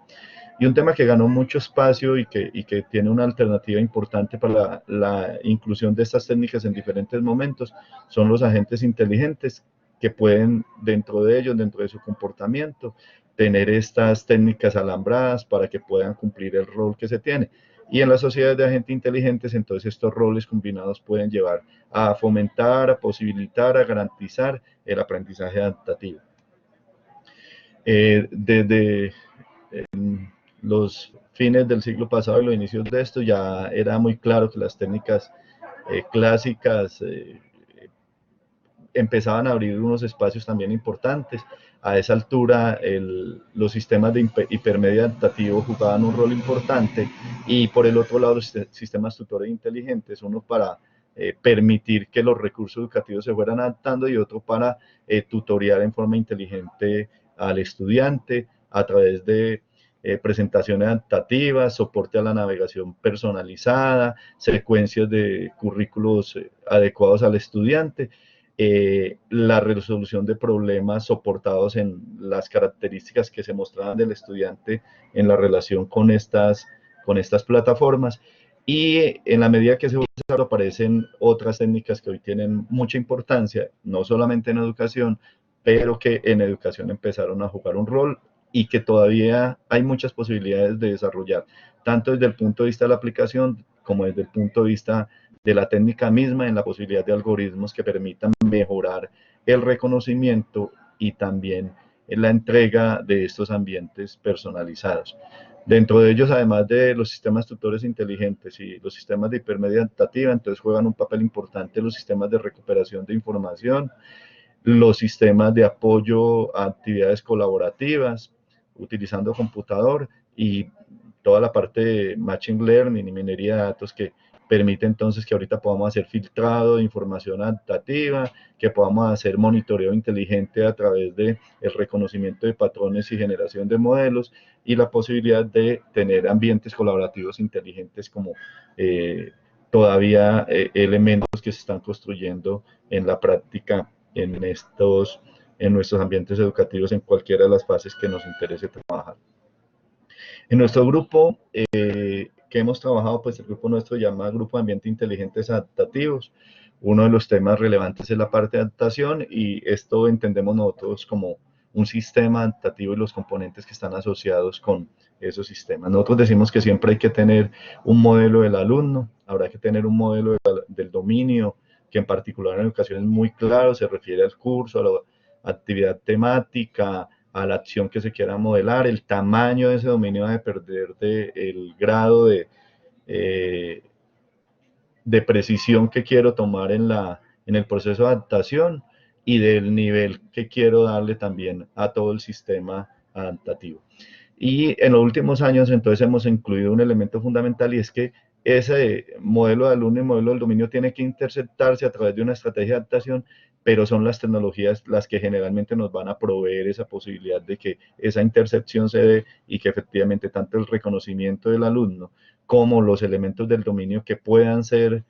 Y un tema que ganó mucho espacio y que tiene una alternativa importante para la inclusión de estas técnicas en diferentes momentos son los agentes inteligentes, que pueden dentro de ellos, dentro de su comportamiento, tener estas técnicas alambradas para que puedan cumplir el rol que se tiene. Y en las sociedades de agentes inteligentes, entonces estos roles combinados pueden llevar a fomentar, a posibilitar, a garantizar el aprendizaje adaptativo. Desde los fines del siglo pasado y los inicios de esto, ya era muy claro que las técnicas clásicas empezaban a abrir unos espacios también importantes. A esa altura, los sistemas de hipermedia adaptativo jugaban un rol importante, y por el otro lado, los sistemas tutores inteligentes, uno para permitir que los recursos educativos se fueran adaptando y otro para tutorear en forma inteligente al estudiante a través de presentaciones adaptativas, soporte a la navegación personalizada, secuencias de currículos adecuados al estudiante, la resolución de problemas soportados en las características que se mostraban del estudiante en la relación con estas plataformas. Y en la medida que se usa, aparecen otras técnicas que hoy tienen mucha importancia, no solamente en educación, pero que en educación empezaron a jugar un rol y que todavía hay muchas posibilidades de desarrollar, tanto desde el punto de vista de la aplicación como desde el punto de vista de la técnica misma, en la posibilidad de algoritmos que permitan mejorar el reconocimiento y también en la entrega de estos ambientes personalizados. Dentro de ellos, además de los sistemas tutores inteligentes y los sistemas de hipermedia adaptativa, entonces juegan un papel importante los sistemas de recuperación de información, los sistemas de apoyo a actividades colaborativas, utilizando computador, y toda la parte de Machine Learning y minería de datos que permite entonces que ahorita podamos hacer filtrado de información adaptativa, que podamos hacer monitoreo inteligente a través del reconocimiento de patrones y generación de modelos, y la posibilidad de tener ambientes colaborativos inteligentes como todavía elementos que se están construyendo en la práctica en nuestros ambientes educativos en cualquiera de las fases que nos interese trabajar. En nuestro grupo que hemos trabajado, pues el grupo nuestro se llama Grupo de Ambiente Inteligentes Adaptativos. Uno de los temas relevantes es la parte de adaptación, y esto entendemos nosotros como un sistema adaptativo y los componentes que están asociados con esos sistemas. Nosotros decimos que siempre hay que tener un modelo del alumno, habrá que tener un modelo del dominio, que en particular en educación es muy claro, se refiere al curso, a la actividad temática, a la acción que se quiera modelar. El tamaño de ese dominio debe perder del grado de precisión que quiero tomar en el proceso de adaptación, y del nivel que quiero darle también a todo el sistema adaptativo. Y en los últimos años entonces hemos incluido un elemento fundamental, y es que ese modelo de alumno y modelo del dominio tiene que interceptarse a través de una estrategia de adaptación, pero son las tecnologías las que generalmente nos van a proveer esa posibilidad de que esa intercepción se dé, y que efectivamente tanto el reconocimiento del alumno como los elementos del dominio que puedan ser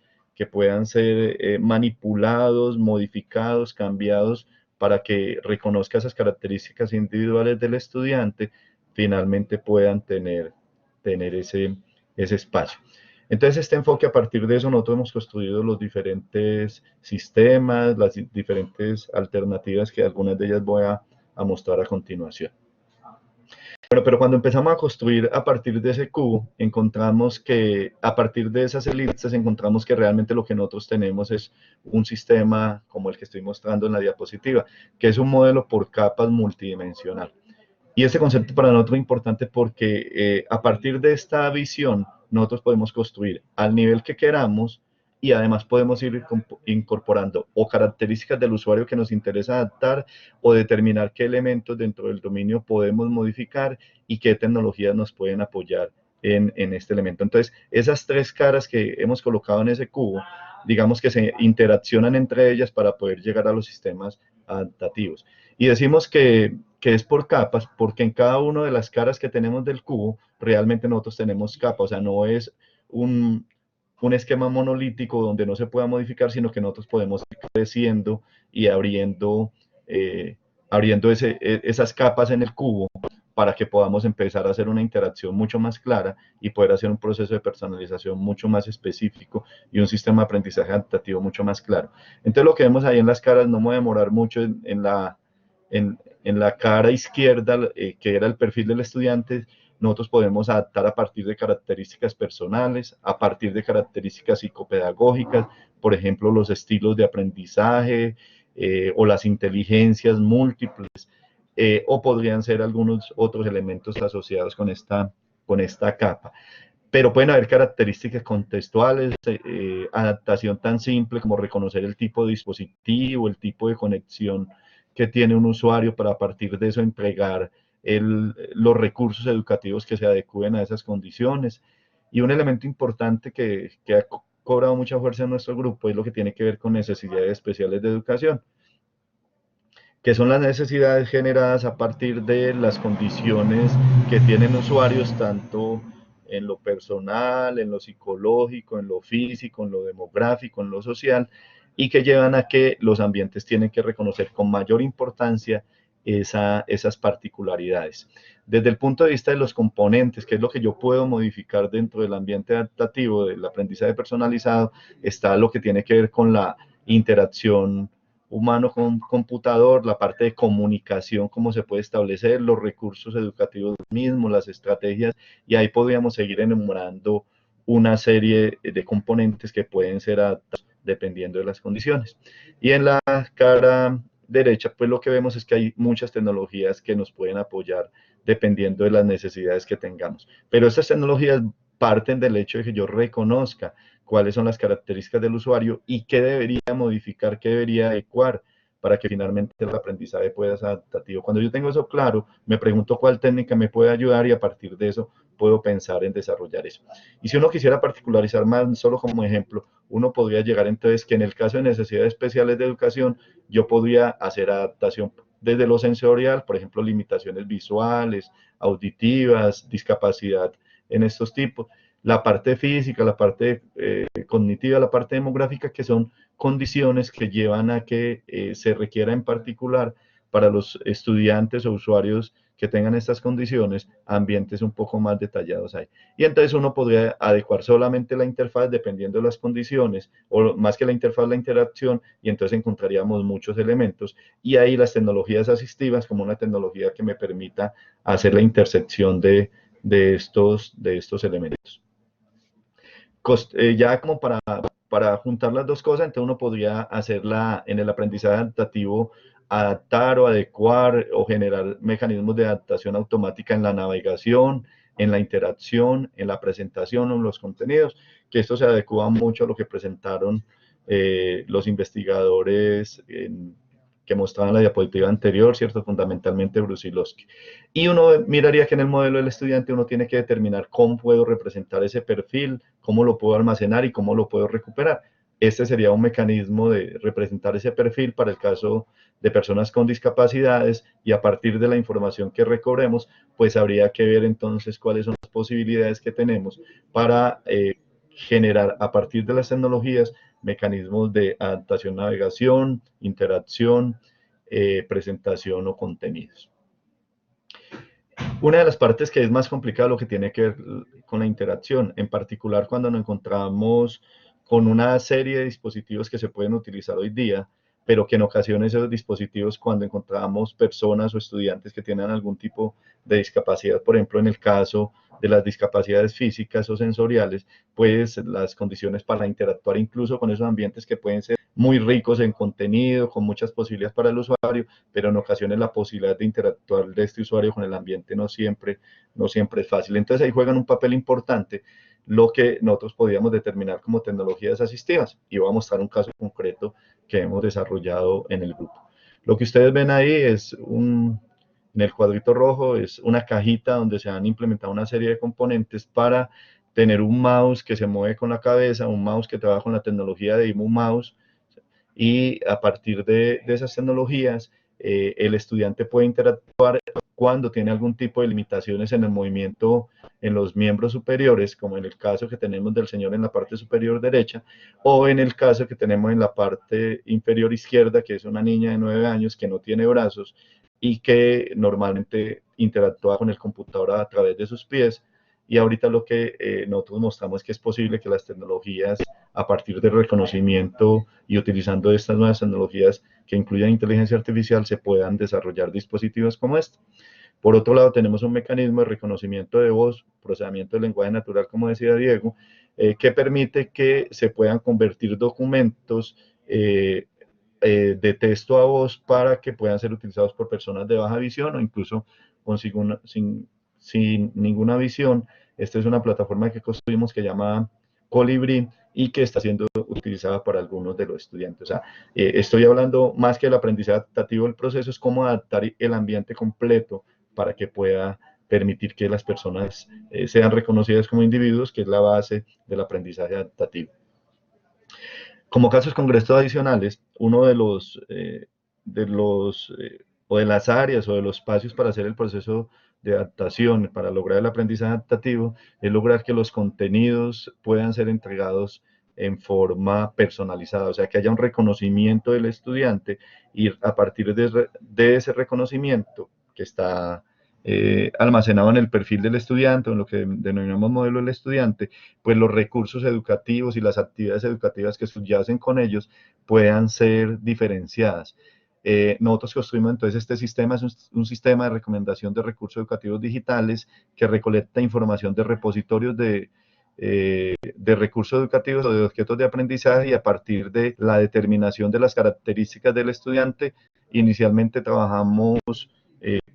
manipulados, modificados, cambiados, para que reconozca esas características individuales del estudiante, finalmente puedan tener ese espacio. Entonces, este enfoque, a partir de eso, nosotros hemos construido los diferentes sistemas, las diferentes alternativas, que algunas de ellas voy a mostrar a continuación. Bueno, pero cuando empezamos a construir a partir de ese cubo, encontramos que a partir de esas elipses, encontramos que realmente lo que nosotros tenemos es un sistema como el que estoy mostrando en la diapositiva, que es un modelo por capas multidimensional. Y este concepto para nosotros es importante porque a partir de esta visión, nosotros podemos construir al nivel que queramos, y además podemos ir incorporando o características del usuario que nos interesa adaptar, o determinar qué elementos dentro del dominio podemos modificar y qué tecnologías nos pueden apoyar en este elemento. Entonces, esas tres caras que hemos colocado en ese cubo, digamos que se interaccionan entre ellas para poder llegar a los sistemas adaptativos. Y decimos que es por capas, porque en cada una de las caras que tenemos del cubo, realmente nosotros tenemos capas, o sea, no es un esquema monolítico donde no se pueda modificar, sino que nosotros podemos ir creciendo y abriendo esas capas en el cubo, para que podamos empezar a hacer una interacción mucho más clara y poder hacer un proceso de personalización mucho más específico y un sistema de aprendizaje adaptativo mucho más claro. Entonces, lo que vemos ahí en las caras, no me voy a demorar mucho en la cara izquierda, que era el perfil del estudiante. Nosotros podemos adaptar a partir de características personales, a partir de características psicopedagógicas, por ejemplo, los estilos de aprendizaje o las inteligencias múltiples, o podrían ser algunos otros elementos asociados con esta capa. Pero pueden haber características contextuales, adaptación tan simple como reconocer el tipo de dispositivo, el tipo de conexión que tiene un usuario, para a partir de eso entregar los recursos educativos que se adecúen a esas condiciones. Y un elemento importante que ha cobrado mucha fuerza en nuestro grupo es lo que tiene que ver con necesidades especiales de educación, que son las necesidades generadas a partir de las condiciones que tienen usuarios, tanto en lo personal, en lo psicológico, en lo físico, en lo demográfico, en lo social, y que llevan a que los ambientes tienen que reconocer con mayor importancia esas particularidades. Desde el punto de vista de los componentes, que es lo que yo puedo modificar dentro del ambiente adaptativo, del aprendizaje personalizado, está lo que tiene que ver con la interacción humano con computador, la parte de comunicación, cómo se puede establecer, los recursos educativos mismos, las estrategias, y ahí podríamos seguir enumerando una serie de componentes que pueden ser adaptados dependiendo de las condiciones. Y en la cara derecha, pues lo que vemos es que hay muchas tecnologías que nos pueden apoyar dependiendo de las necesidades que tengamos. Pero estas tecnologías parten del hecho de que yo reconozca cuáles son las características del usuario y qué debería modificar, qué debería adecuar para que finalmente el aprendizaje pueda ser adaptativo. Cuando yo tengo eso claro, me pregunto cuál técnica me puede ayudar y a partir de eso puedo pensar en desarrollar eso. Y si uno quisiera particularizar más, solo como ejemplo, uno podría llegar entonces que en el caso de necesidades especiales de educación, yo podría hacer adaptación desde lo sensorial, por ejemplo, limitaciones visuales, auditivas, discapacidad en estos tipos, la parte física, la parte cognitiva, la parte demográfica, que son condiciones que llevan a que se requiera en particular para los estudiantes o usuarios que tengan estas condiciones, ambientes un poco más detallados ahí. Y entonces uno podría adecuar solamente la interfaz dependiendo de las condiciones, o más que la interfaz, la interacción, y entonces encontraríamos muchos elementos. Y ahí las tecnologías asistivas, como una tecnología que me permita hacer la intersección de estos elementos. Ya como para juntar las dos cosas, entonces uno podría hacerla en el aprendizaje adaptativo, adaptar o adecuar o generar mecanismos de adaptación automática en la navegación, en la interacción, en la presentación o en los contenidos, que esto se adecua mucho a lo que presentaron los investigadores que mostraban la diapositiva anterior, ¿cierto? Fundamentalmente Brusilowski. Y uno miraría que en el modelo del estudiante uno tiene que determinar cómo puedo representar ese perfil, cómo lo puedo almacenar y cómo lo puedo recuperar. Este sería un mecanismo de representar ese perfil para el caso de personas con discapacidades, y a partir de la información que recobremos, pues habría que ver entonces cuáles son las posibilidades que tenemos para generar a partir de las tecnologías mecanismos de adaptación, navegación, interacción, presentación o contenidos. Una de las partes que es más complicada, lo que tiene que ver con la interacción, en particular cuando nos encontramos con una serie de dispositivos que se pueden utilizar hoy día, pero que en ocasiones esos dispositivos, cuando encontramos personas o estudiantes que tienen algún tipo de discapacidad, por ejemplo, en el caso de las discapacidades físicas o sensoriales, pues las condiciones para interactuar incluso con esos ambientes que pueden ser muy ricos en contenido, con muchas posibilidades para el usuario, pero en ocasiones la posibilidad de interactuar de este usuario con el ambiente no siempre es fácil. Entonces ahí juegan un papel importante lo que nosotros podríamos determinar como tecnologías asistivas, y voy a mostrar un caso concreto que hemos desarrollado en el grupo. Lo que ustedes ven ahí es en el cuadrito rojo, es una cajita donde se han implementado una serie de componentes para tener un mouse que se mueve con la cabeza, un mouse que trabaja con la tecnología de IMU Mouse, y a partir de esas tecnologías, el estudiante puede interactuar cuando tiene algún tipo de limitaciones en el movimiento en los miembros superiores, como en el caso que tenemos del señor en la parte superior derecha, o en el caso que tenemos en la parte inferior izquierda, que es una niña de 9 años que no tiene brazos y que normalmente interactúa con el computador a través de sus pies. Y ahorita lo que nosotros mostramos es que es posible que las tecnologías, a partir del reconocimiento y utilizando estas nuevas tecnologías que incluyen inteligencia artificial, se puedan desarrollar dispositivos como este. Por otro lado, tenemos un mecanismo de reconocimiento de voz, procesamiento de lenguaje natural, como decía Diego, que permite que se puedan convertir documentos de texto a voz para que puedan ser utilizados por personas de baja visión o incluso sin ninguna visión. Esta es una plataforma que construimos que se llama Colibrí y que está siendo utilizada para algunos de los estudiantes. O sea, estoy hablando más que el aprendizaje adaptativo del proceso, es cómo adaptar el ambiente completo para que pueda permitir que las personas sean reconocidas como individuos, que es la base del aprendizaje adaptativo. Como casos concretos adicionales, uno o de las áreas o de los espacios para hacer el proceso de adaptación, para lograr el aprendizaje adaptativo, es lograr que los contenidos puedan ser entregados en forma personalizada, o sea, que haya un reconocimiento del estudiante y a partir de ese reconocimiento que está almacenado en el perfil del estudiante, o en lo que denominamos modelo del estudiante, pues los recursos educativos y las actividades educativas que subyacen con ellos puedan ser diferenciadas. Nosotros construimos entonces este sistema, es un sistema de recomendación de recursos educativos digitales que recolecta información de repositorios de recursos educativos o de objetos de aprendizaje, y a partir de la determinación de las características del estudiante, inicialmente trabajamos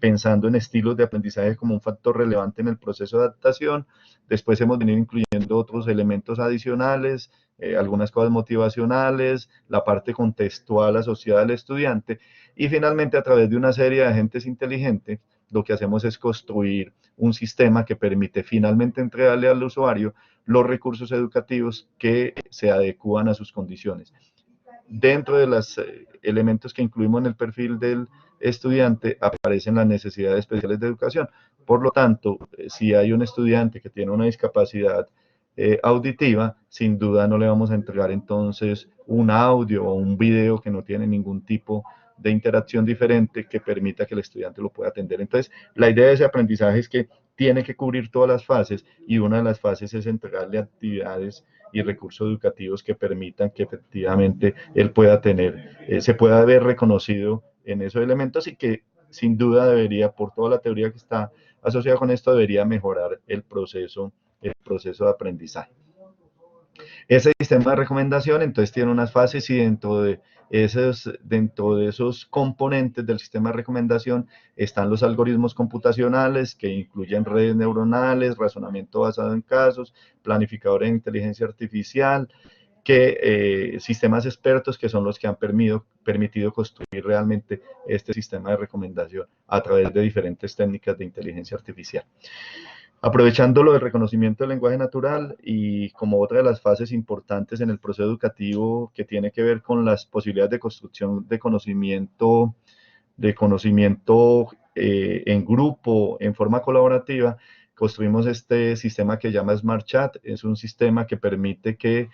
pensando en estilos de aprendizaje como un factor relevante en el proceso de adaptación. Después hemos venido incluyendo otros elementos adicionales, algunas cosas motivacionales, la parte contextual asociada al estudiante, y finalmente a través de una serie de agentes inteligentes, lo que hacemos es construir un sistema que permite finalmente entregarle al usuario los recursos educativos que se adecúan a sus condiciones. Dentro de los elementos que incluimos en el perfil del estudiante aparecen las necesidades especiales de educación. Por lo tanto, si hay un estudiante que tiene una discapacidad auditiva, sin duda no le vamos a entregar entonces un audio o un video que no tiene ningún tipo de interacción diferente que permita que el estudiante lo pueda atender. Entonces, la idea de ese aprendizaje es que tiene que cubrir todas las fases, y una de las fases es entregarle actividades y recursos educativos que permitan que efectivamente él pueda tener, se pueda ver reconocido en esos elementos, y que sin duda debería, por toda la teoría que está asociada con esto, debería mejorar el proceso de aprendizaje. Ese sistema de recomendación entonces tiene unas fases, y dentro de esos componentes del sistema de recomendación están los algoritmos computacionales, que incluyen redes neuronales, razonamiento basado en casos, planificadores de inteligencia artificial, sistemas expertos, que son los que han permitido construir realmente este sistema de recomendación a través de diferentes técnicas de inteligencia artificial. Aprovechando lo del reconocimiento del lenguaje natural, y como otra de las fases importantes en el proceso educativo que tiene que ver con las posibilidades de construcción de conocimiento en grupo, en forma colaborativa, construimos este sistema que se llama Smart Chat. Es un sistema que permite que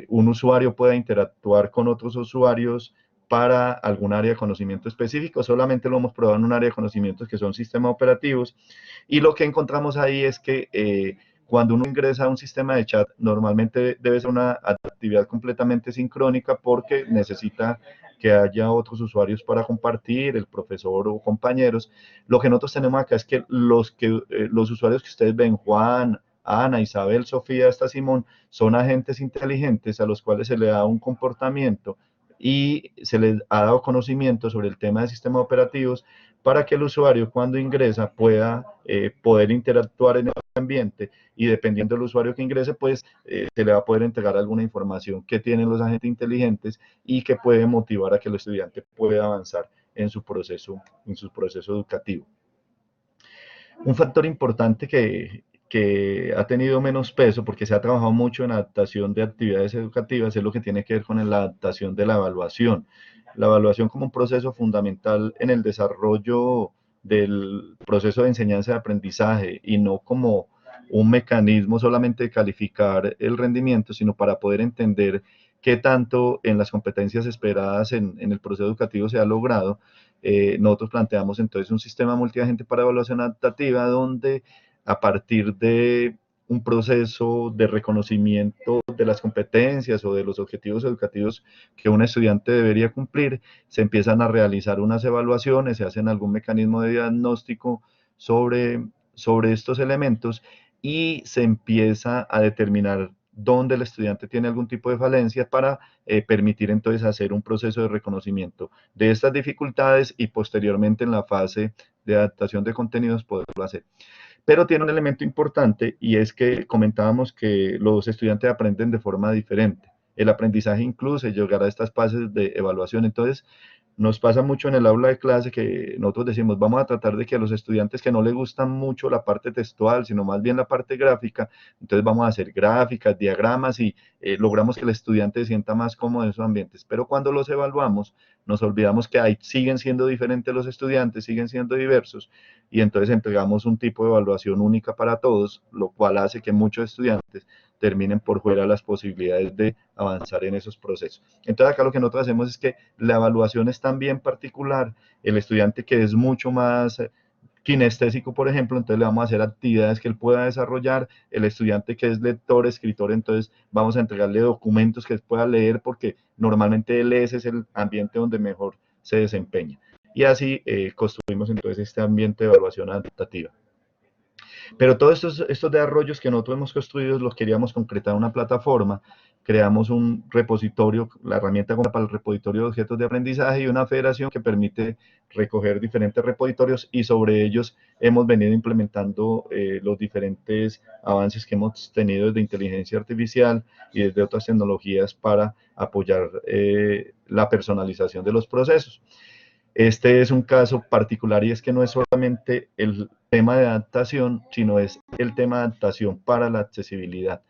un usuario pueda interactuar con otros usuarios para algún área de conocimiento específico. Solamente lo hemos probado en un área de conocimientos que son sistemas operativos, y lo que encontramos ahí es que cuando uno ingresa a un sistema de chat, normalmente debe ser una actividad completamente sincrónica, porque necesita que haya otros usuarios para compartir, el profesor o compañeros. Lo que nosotros tenemos acá es que los usuarios que ustedes ven, Juan, Ana, Isabel, Sofía, hasta Simón, son agentes inteligentes a los cuales se le da un comportamiento y se les ha dado conocimiento sobre el tema de sistemas operativos, para que el usuario, cuando ingresa, pueda poder interactuar en el ambiente, y dependiendo del usuario que ingrese, pues se le va a poder entregar alguna información que tienen los agentes inteligentes y que puede motivar a que el estudiante pueda avanzar en su proceso educativo. Un factor importante que ha tenido menos peso, porque se ha trabajado mucho en adaptación de actividades educativas, es lo que tiene que ver con la adaptación de la evaluación. La evaluación como un proceso fundamental en el desarrollo del proceso de enseñanza y aprendizaje, y no como un mecanismo solamente de calificar el rendimiento, sino para poder entender qué tanto en las competencias esperadas en el proceso educativo se ha logrado. Nosotros planteamos entonces un sistema multiagente para evaluación adaptativa, donde a partir de un proceso de reconocimiento de las competencias o de los objetivos educativos que un estudiante debería cumplir, se empiezan a realizar unas evaluaciones, se hacen algún mecanismo de diagnóstico sobre estos elementos, y se empieza a determinar dónde el estudiante tiene algún tipo de falencia, para permitir entonces hacer un proceso de reconocimiento de estas dificultades, y posteriormente en la fase de adaptación de contenidos poderlo hacer. Pero tiene un elemento importante, y es que comentábamos que los estudiantes aprenden de forma diferente. El aprendizaje incluso llegar a estas fases de evaluación. Entonces, nos pasa mucho en el aula de clase que nosotros decimos, vamos a tratar de que a los estudiantes que no les gusta mucho la parte textual, sino más bien la parte gráfica, entonces vamos a hacer gráficas, diagramas, y logramos que el estudiante se sienta más cómodo en esos ambientes. Pero cuando los evaluamos, nos olvidamos que ahí siguen siendo diferentes los estudiantes, siguen siendo diversos, y entonces entregamos un tipo de evaluación única para todos, lo cual hace que muchos estudiantes terminen por fuera de las posibilidades de avanzar en esos procesos. Entonces acá lo que nosotros hacemos es que la evaluación es también particular. El estudiante que es mucho más kinestésico, por ejemplo, entonces le vamos a hacer actividades que él pueda desarrollar. El estudiante que es lector, escritor, entonces vamos a entregarle documentos que él pueda leer, porque normalmente ese es el ambiente donde mejor se desempeña. Y así construimos entonces este ambiente de evaluación adaptativa. Pero todos estos desarrollos que nosotros hemos construido los queríamos concretar en una plataforma. Creamos un repositorio, la herramienta para el repositorio de objetos de aprendizaje y una federación que permite recoger diferentes repositorios y sobre ellos hemos venido implementando los diferentes avances que hemos tenido desde inteligencia artificial y desde otras tecnologías para apoyar la personalización de los procesos. Este es un caso particular y es que no es solamente el tema de adaptación, sino es el tema de adaptación para la accesibilidad.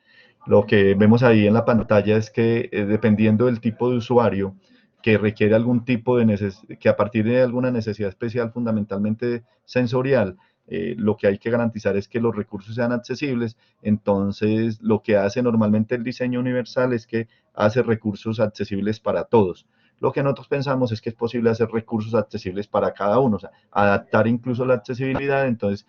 Lo que vemos ahí en la pantalla es que dependiendo del tipo de usuario que requiere algún tipo de que a partir de alguna necesidad especial, fundamentalmente sensorial, lo que hay que garantizar es que los recursos sean accesibles. Entonces, lo que hace normalmente el diseño universal es que hace recursos accesibles para todos. Lo que nosotros pensamos es que es posible hacer recursos accesibles para cada uno, o sea, adaptar incluso la accesibilidad. Entonces,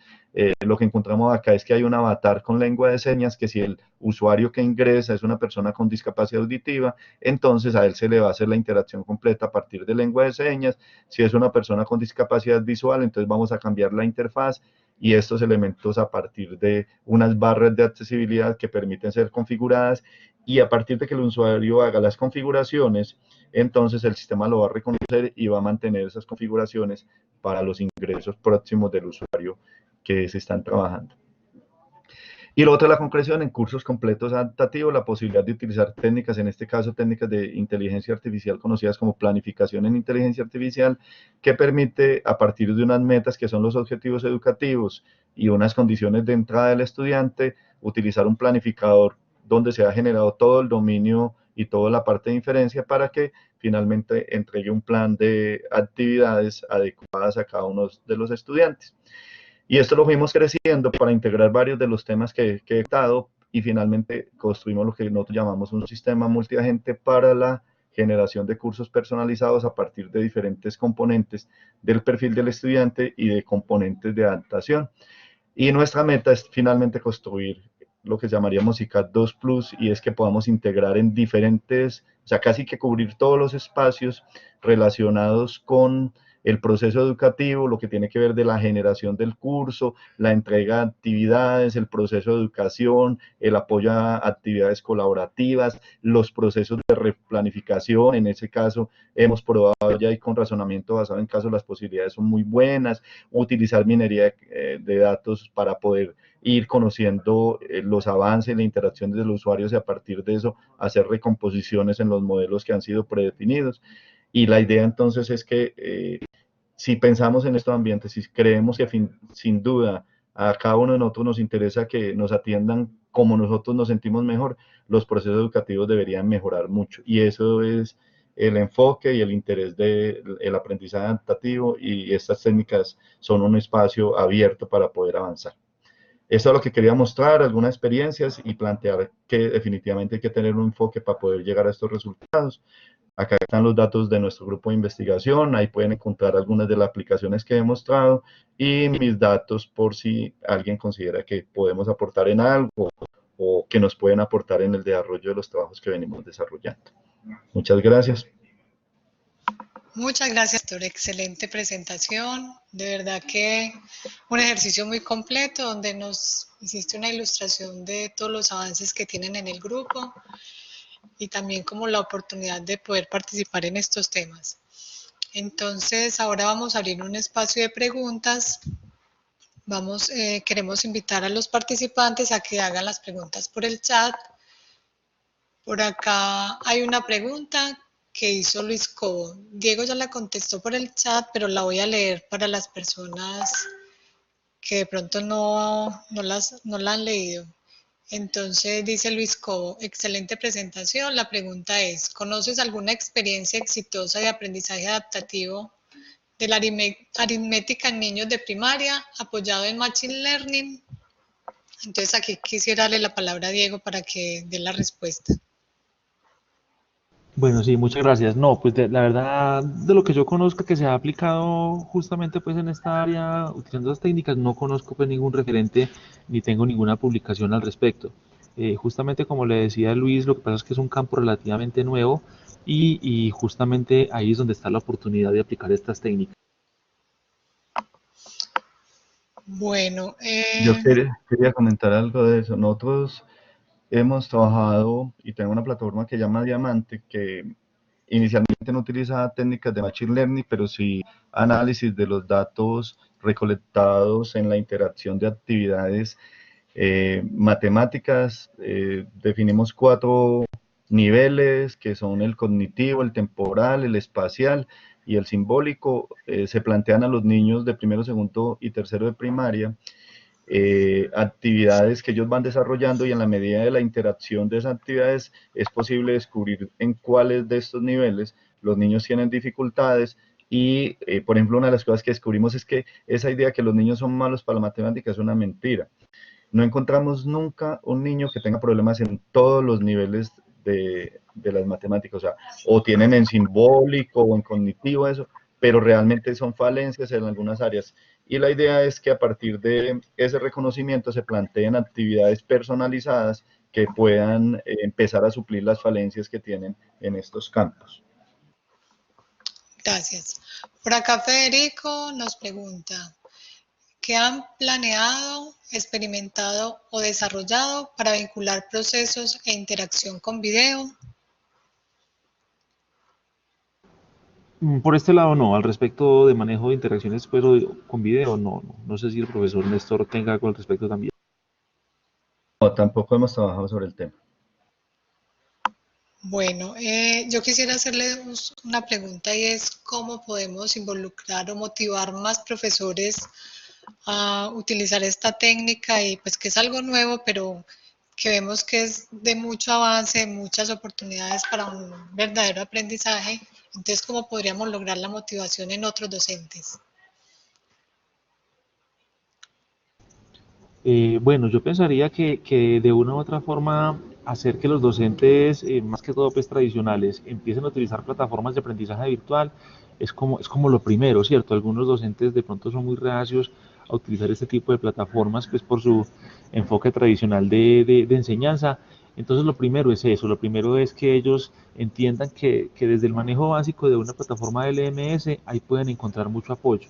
lo que encontramos acá es que hay un avatar con lengua de señas, que si el usuario que ingresa es una persona con discapacidad auditiva, entonces a él se le va a hacer la interacción completa a partir de lengua de señas. Si es una persona con discapacidad visual, entonces vamos a cambiar la interfaz y estos elementos a partir de unas barras de accesibilidad que permiten ser configuradas, y a partir de que el usuario haga las configuraciones, entonces el sistema lo va a reconocer y va a mantener esas configuraciones para los ingresos próximos del usuario que se están trabajando. Y lo otro es la concreción en cursos completos adaptativos, la posibilidad de utilizar técnicas, en este caso técnicas de inteligencia artificial conocidas como planificación en inteligencia artificial, que permite a partir de unas metas que son los objetivos educativos y unas condiciones de entrada del estudiante, utilizar un planificador donde se ha generado todo el dominio y toda la parte de inferencia para que finalmente entregue un plan de actividades adecuadas a cada uno de los estudiantes. Y esto lo fuimos creciendo para integrar varios de los temas que he dado y finalmente construimos lo que nosotros llamamos un sistema multiagente para la generación de cursos personalizados a partir de diferentes componentes del perfil del estudiante y de componentes de adaptación. Y nuestra meta es finalmente construir lo que llamaríamos ICAT 2 Plus, y es que podamos integrar en diferentes, o sea, casi que cubrir todos los espacios relacionados con el proceso educativo, lo que tiene que ver de la generación del curso, la entrega de actividades, el proceso de educación, el apoyo a actividades colaborativas, los procesos de replanificación. En ese caso, hemos probado ya y con razonamiento basado en casos las posibilidades son muy buenas, utilizar minería de datos para poder ir conociendo los avances, la interacción de los usuarios y a partir de eso hacer recomposiciones en los modelos que han sido predefinidos. Y la idea entonces es que si pensamos en estos ambientes, si creemos que sin duda a cada uno de nosotros nos interesa que nos atiendan como nosotros nos sentimos mejor, los procesos educativos deberían mejorar mucho. Y eso es el enfoque y el interés del aprendizaje adaptativo, y estas técnicas son un espacio abierto para poder avanzar. Eso es lo que quería mostrar, algunas experiencias y plantear que definitivamente hay que tener un enfoque para poder llegar a estos resultados. Acá están los datos de nuestro grupo de investigación, ahí pueden encontrar algunas de las aplicaciones que he mostrado y mis datos por si alguien considera que podemos aportar en algo o que nos pueden aportar en el desarrollo de los trabajos que venimos desarrollando. Muchas gracias. Muchas gracias, doctor. Excelente presentación. De verdad que un ejercicio muy completo donde nos hiciste una ilustración de todos los avances que tienen en el grupo y también como la oportunidad de poder participar en estos temas. Entonces, ahora vamos a abrir un espacio de preguntas. Queremos invitar a los participantes a que hagan las preguntas por el chat. Por acá hay una pregunta que hizo Luis Cobo. Diego ya la contestó por el chat, pero la voy a leer para las personas que de pronto no la han leído. Entonces dice Luis Cobo, excelente presentación. La pregunta es, ¿conoces alguna experiencia exitosa de aprendizaje adaptativo de la aritmética en niños de primaria apoyado en Machine Learning? Entonces aquí quisiera darle la palabra a Diego para que dé la respuesta. Bueno, sí, muchas gracias. No, pues la verdad, de lo que yo conozco que se ha aplicado justamente pues en esta área, utilizando las técnicas, no conozco pues ningún referente ni tengo ninguna publicación al respecto. Justamente como le decía Luis, lo que pasa es que es un campo relativamente nuevo y justamente ahí es donde está la oportunidad de aplicar estas técnicas. Bueno, Yo quería comentar algo de eso. Nosotros hemos trabajado y tenemos una plataforma que se llama Diamante, que inicialmente no utiliza técnicas de Machine Learning, pero sí análisis de los datos recolectados en la interacción de actividades matemáticas. Definimos 4 niveles, que son el cognitivo, el temporal, el espacial y el simbólico. Se plantean a los niños de primero, segundo y tercero de primaria actividades que ellos van desarrollando, y en la medida de la interacción de esas actividades es posible descubrir en cuáles de estos niveles los niños tienen dificultades. Y, por ejemplo, una de las cosas que descubrimos es que esa idea que los niños son malos para la matemática es una mentira. No encontramos nunca un niño que tenga problemas en todos los niveles de las matemáticas, o tienen en simbólico o en cognitivo eso, pero realmente son falencias en algunas áreas. Y la idea es que a partir de ese reconocimiento se planteen actividades personalizadas que puedan empezar a suplir las falencias que tienen en estos campos. gracias. Por acá Federico nos pregunta, ¿qué han planeado, experimentado o desarrollado para vincular procesos e interacción con video? Por este lado no, al respecto de manejo de interacciones pues, con video, no sé si el profesor Néstor tenga algo al respecto también. No, tampoco hemos trabajado sobre el tema. Bueno, yo quisiera hacerle una pregunta y es cómo podemos involucrar o motivar más profesores a utilizar esta técnica y pues que es algo nuevo, pero que vemos que es de mucho avance, muchas oportunidades para un verdadero aprendizaje. Entonces, ¿cómo podríamos lograr la motivación en otros docentes? Bueno, yo pensaría que de una u otra forma hacer que los docentes, más que todo pues tradicionales, empiecen a utilizar plataformas de aprendizaje virtual es como lo primero, ¿cierto? Algunos docentes de pronto son muy reacios a utilizar este tipo de plataformas pues por su enfoque tradicional de enseñanza. Entonces lo primero es eso, lo primero es que ellos entiendan que desde el manejo básico de una plataforma de LMS ahí pueden encontrar mucho apoyo.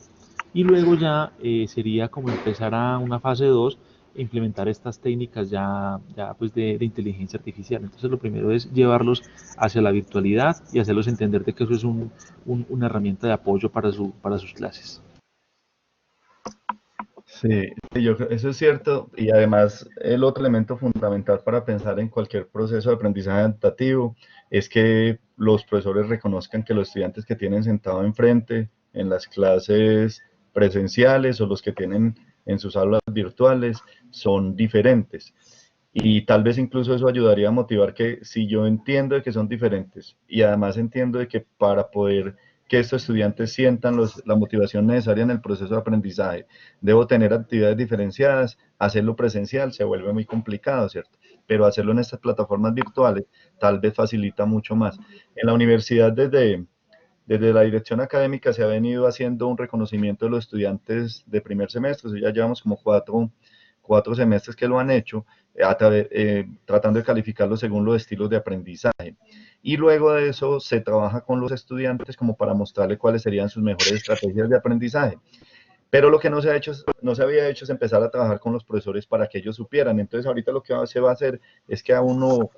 Y luego ya sería como empezar a una fase 2 e implementar estas técnicas ya pues de inteligencia artificial. Entonces lo primero es llevarlos hacia la virtualidad y hacerlos entender de que eso es una herramienta de apoyo para sus clases. Sí, eso es cierto, y además el otro elemento fundamental para pensar en cualquier proceso de aprendizaje adaptativo es que los profesores reconozcan que los estudiantes que tienen sentado enfrente en las clases presenciales o los que tienen en sus aulas virtuales son diferentes. Y tal vez incluso eso ayudaría a motivar que si yo entiendo de que son diferentes y además entiendo de que para poder que estos estudiantes sientan la motivación necesaria en el proceso de aprendizaje, debo tener actividades diferenciadas, hacerlo presencial se vuelve muy complicado, ¿cierto? Pero hacerlo en estas plataformas virtuales tal vez facilita mucho más. En la universidad desde la dirección académica se ha venido haciendo un reconocimiento de los estudiantes de primer semestre, ya llevamos como cuatro semestres que lo han hecho, tratando de calificarlo según los estilos de aprendizaje. Y luego de eso se trabaja con los estudiantes como para mostrarle cuáles serían sus mejores estrategias de aprendizaje. Pero lo que no se había hecho es empezar a trabajar con los profesores para que ellos supieran. Entonces ahorita lo que se va a hacer es que a uno,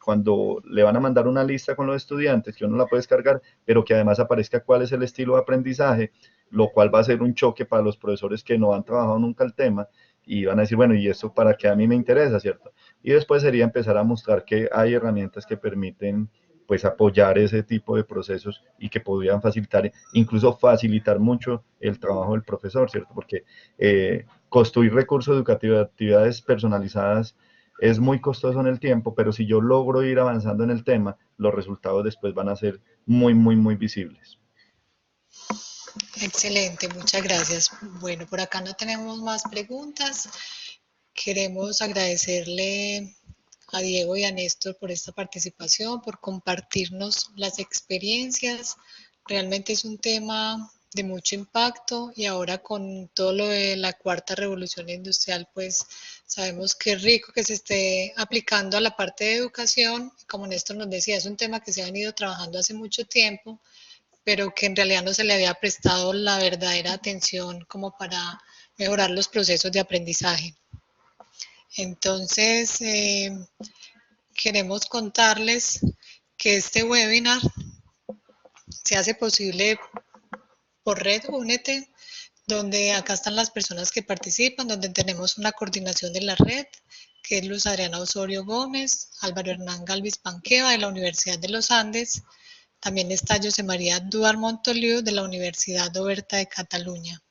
cuando le van a mandar una lista con los estudiantes, que uno la puede descargar, pero que además aparezca cuál es el estilo de aprendizaje, lo cual va a ser un choque para los profesores que no han trabajado nunca el tema y van a decir, bueno, ¿y esto para qué a mí me interesa, cierto? Y después sería empezar a mostrar que hay herramientas que permiten pues apoyar ese tipo de procesos y que podrían facilitar, incluso facilitar mucho el trabajo del profesor, ¿cierto? Porque construir recursos educativos, actividades personalizadas, es muy costoso en el tiempo, pero si yo logro ir avanzando en el tema, los resultados después van a ser muy, muy, muy visibles. Excelente, muchas gracias. Bueno, por acá no tenemos más preguntas. Queremos agradecerle a Diego y a Néstor por esta participación, por compartirnos las experiencias. Realmente es un tema de mucho impacto y ahora con todo lo de la cuarta revolución industrial, pues sabemos que es rico que se esté aplicando a la parte de educación. Como Néstor nos decía, es un tema que se ha venido trabajando hace mucho tiempo, pero que en realidad no se le había prestado la verdadera atención como para mejorar los procesos de aprendizaje. Entonces, queremos contarles que este webinar se hace posible por Red Únete, donde acá están las personas que participan, donde tenemos una coordinación de la red, que es Luz Adriana Osorio Gómez, Álvaro Hernán Galvis Panqueva de la Universidad de los Andes, también está José María Duar Montoliu de la Universidad Oberta de Cataluña.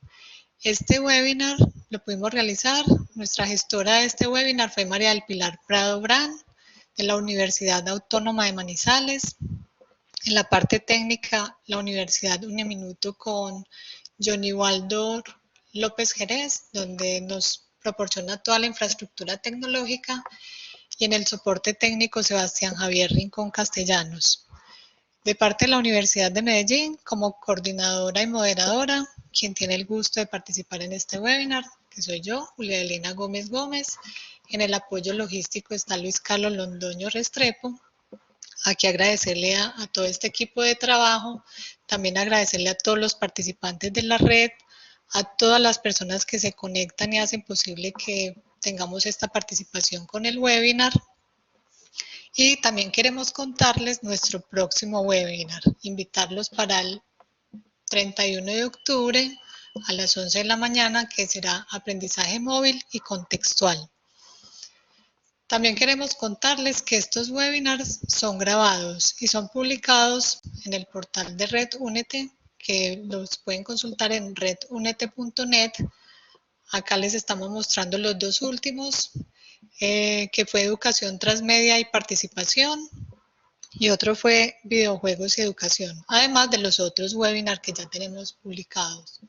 Este webinar lo pudimos realizar, nuestra gestora de este webinar fue María del Pilar Prado Brand de la Universidad Autónoma de Manizales. En la parte técnica, la Universidad Uniminuto con Johnny Waldo López Jerez, donde nos proporciona toda la infraestructura tecnológica, y en el soporte técnico Sebastián Javier Rincón Castellanos. De parte de la Universidad de Medellín, como coordinadora y moderadora, quien tiene el gusto de participar en este webinar, que soy yo, Julia Elena Gómez Gómez. En el apoyo logístico está Luis Carlos Londoño Restrepo. Aquí agradecerle a todo este equipo de trabajo, también agradecerle a todos los participantes de la red, a todas las personas que se conectan y hacen posible que tengamos esta participación con el webinar. Y también queremos contarles nuestro próximo webinar, invitarlos para el 31 de octubre a las 11 de la mañana, que será aprendizaje móvil y contextual. También queremos contarles que estos webinars son grabados y son publicados en el portal de Red Únete, que los pueden consultar en redunete.net. Acá les estamos mostrando los dos últimos, que fue educación transmedia y participación, y otro fue videojuegos y educación, además de los otros webinars que ya tenemos publicados.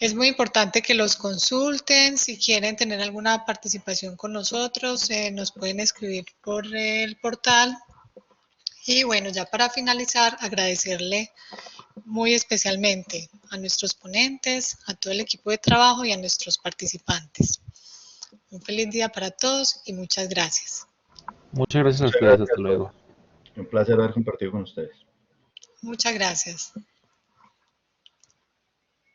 Es muy importante que los consulten. Si quieren tener alguna participación con nosotros, nos pueden escribir por el portal. Y bueno, ya para finalizar, agradecerle muy especialmente a nuestros ponentes, a todo el equipo de trabajo y a nuestros participantes. Un feliz día para todos y muchas gracias. Muchas gracias a Muchas ustedes, gracias. hasta luego. Un placer haber compartido con ustedes. Muchas gracias.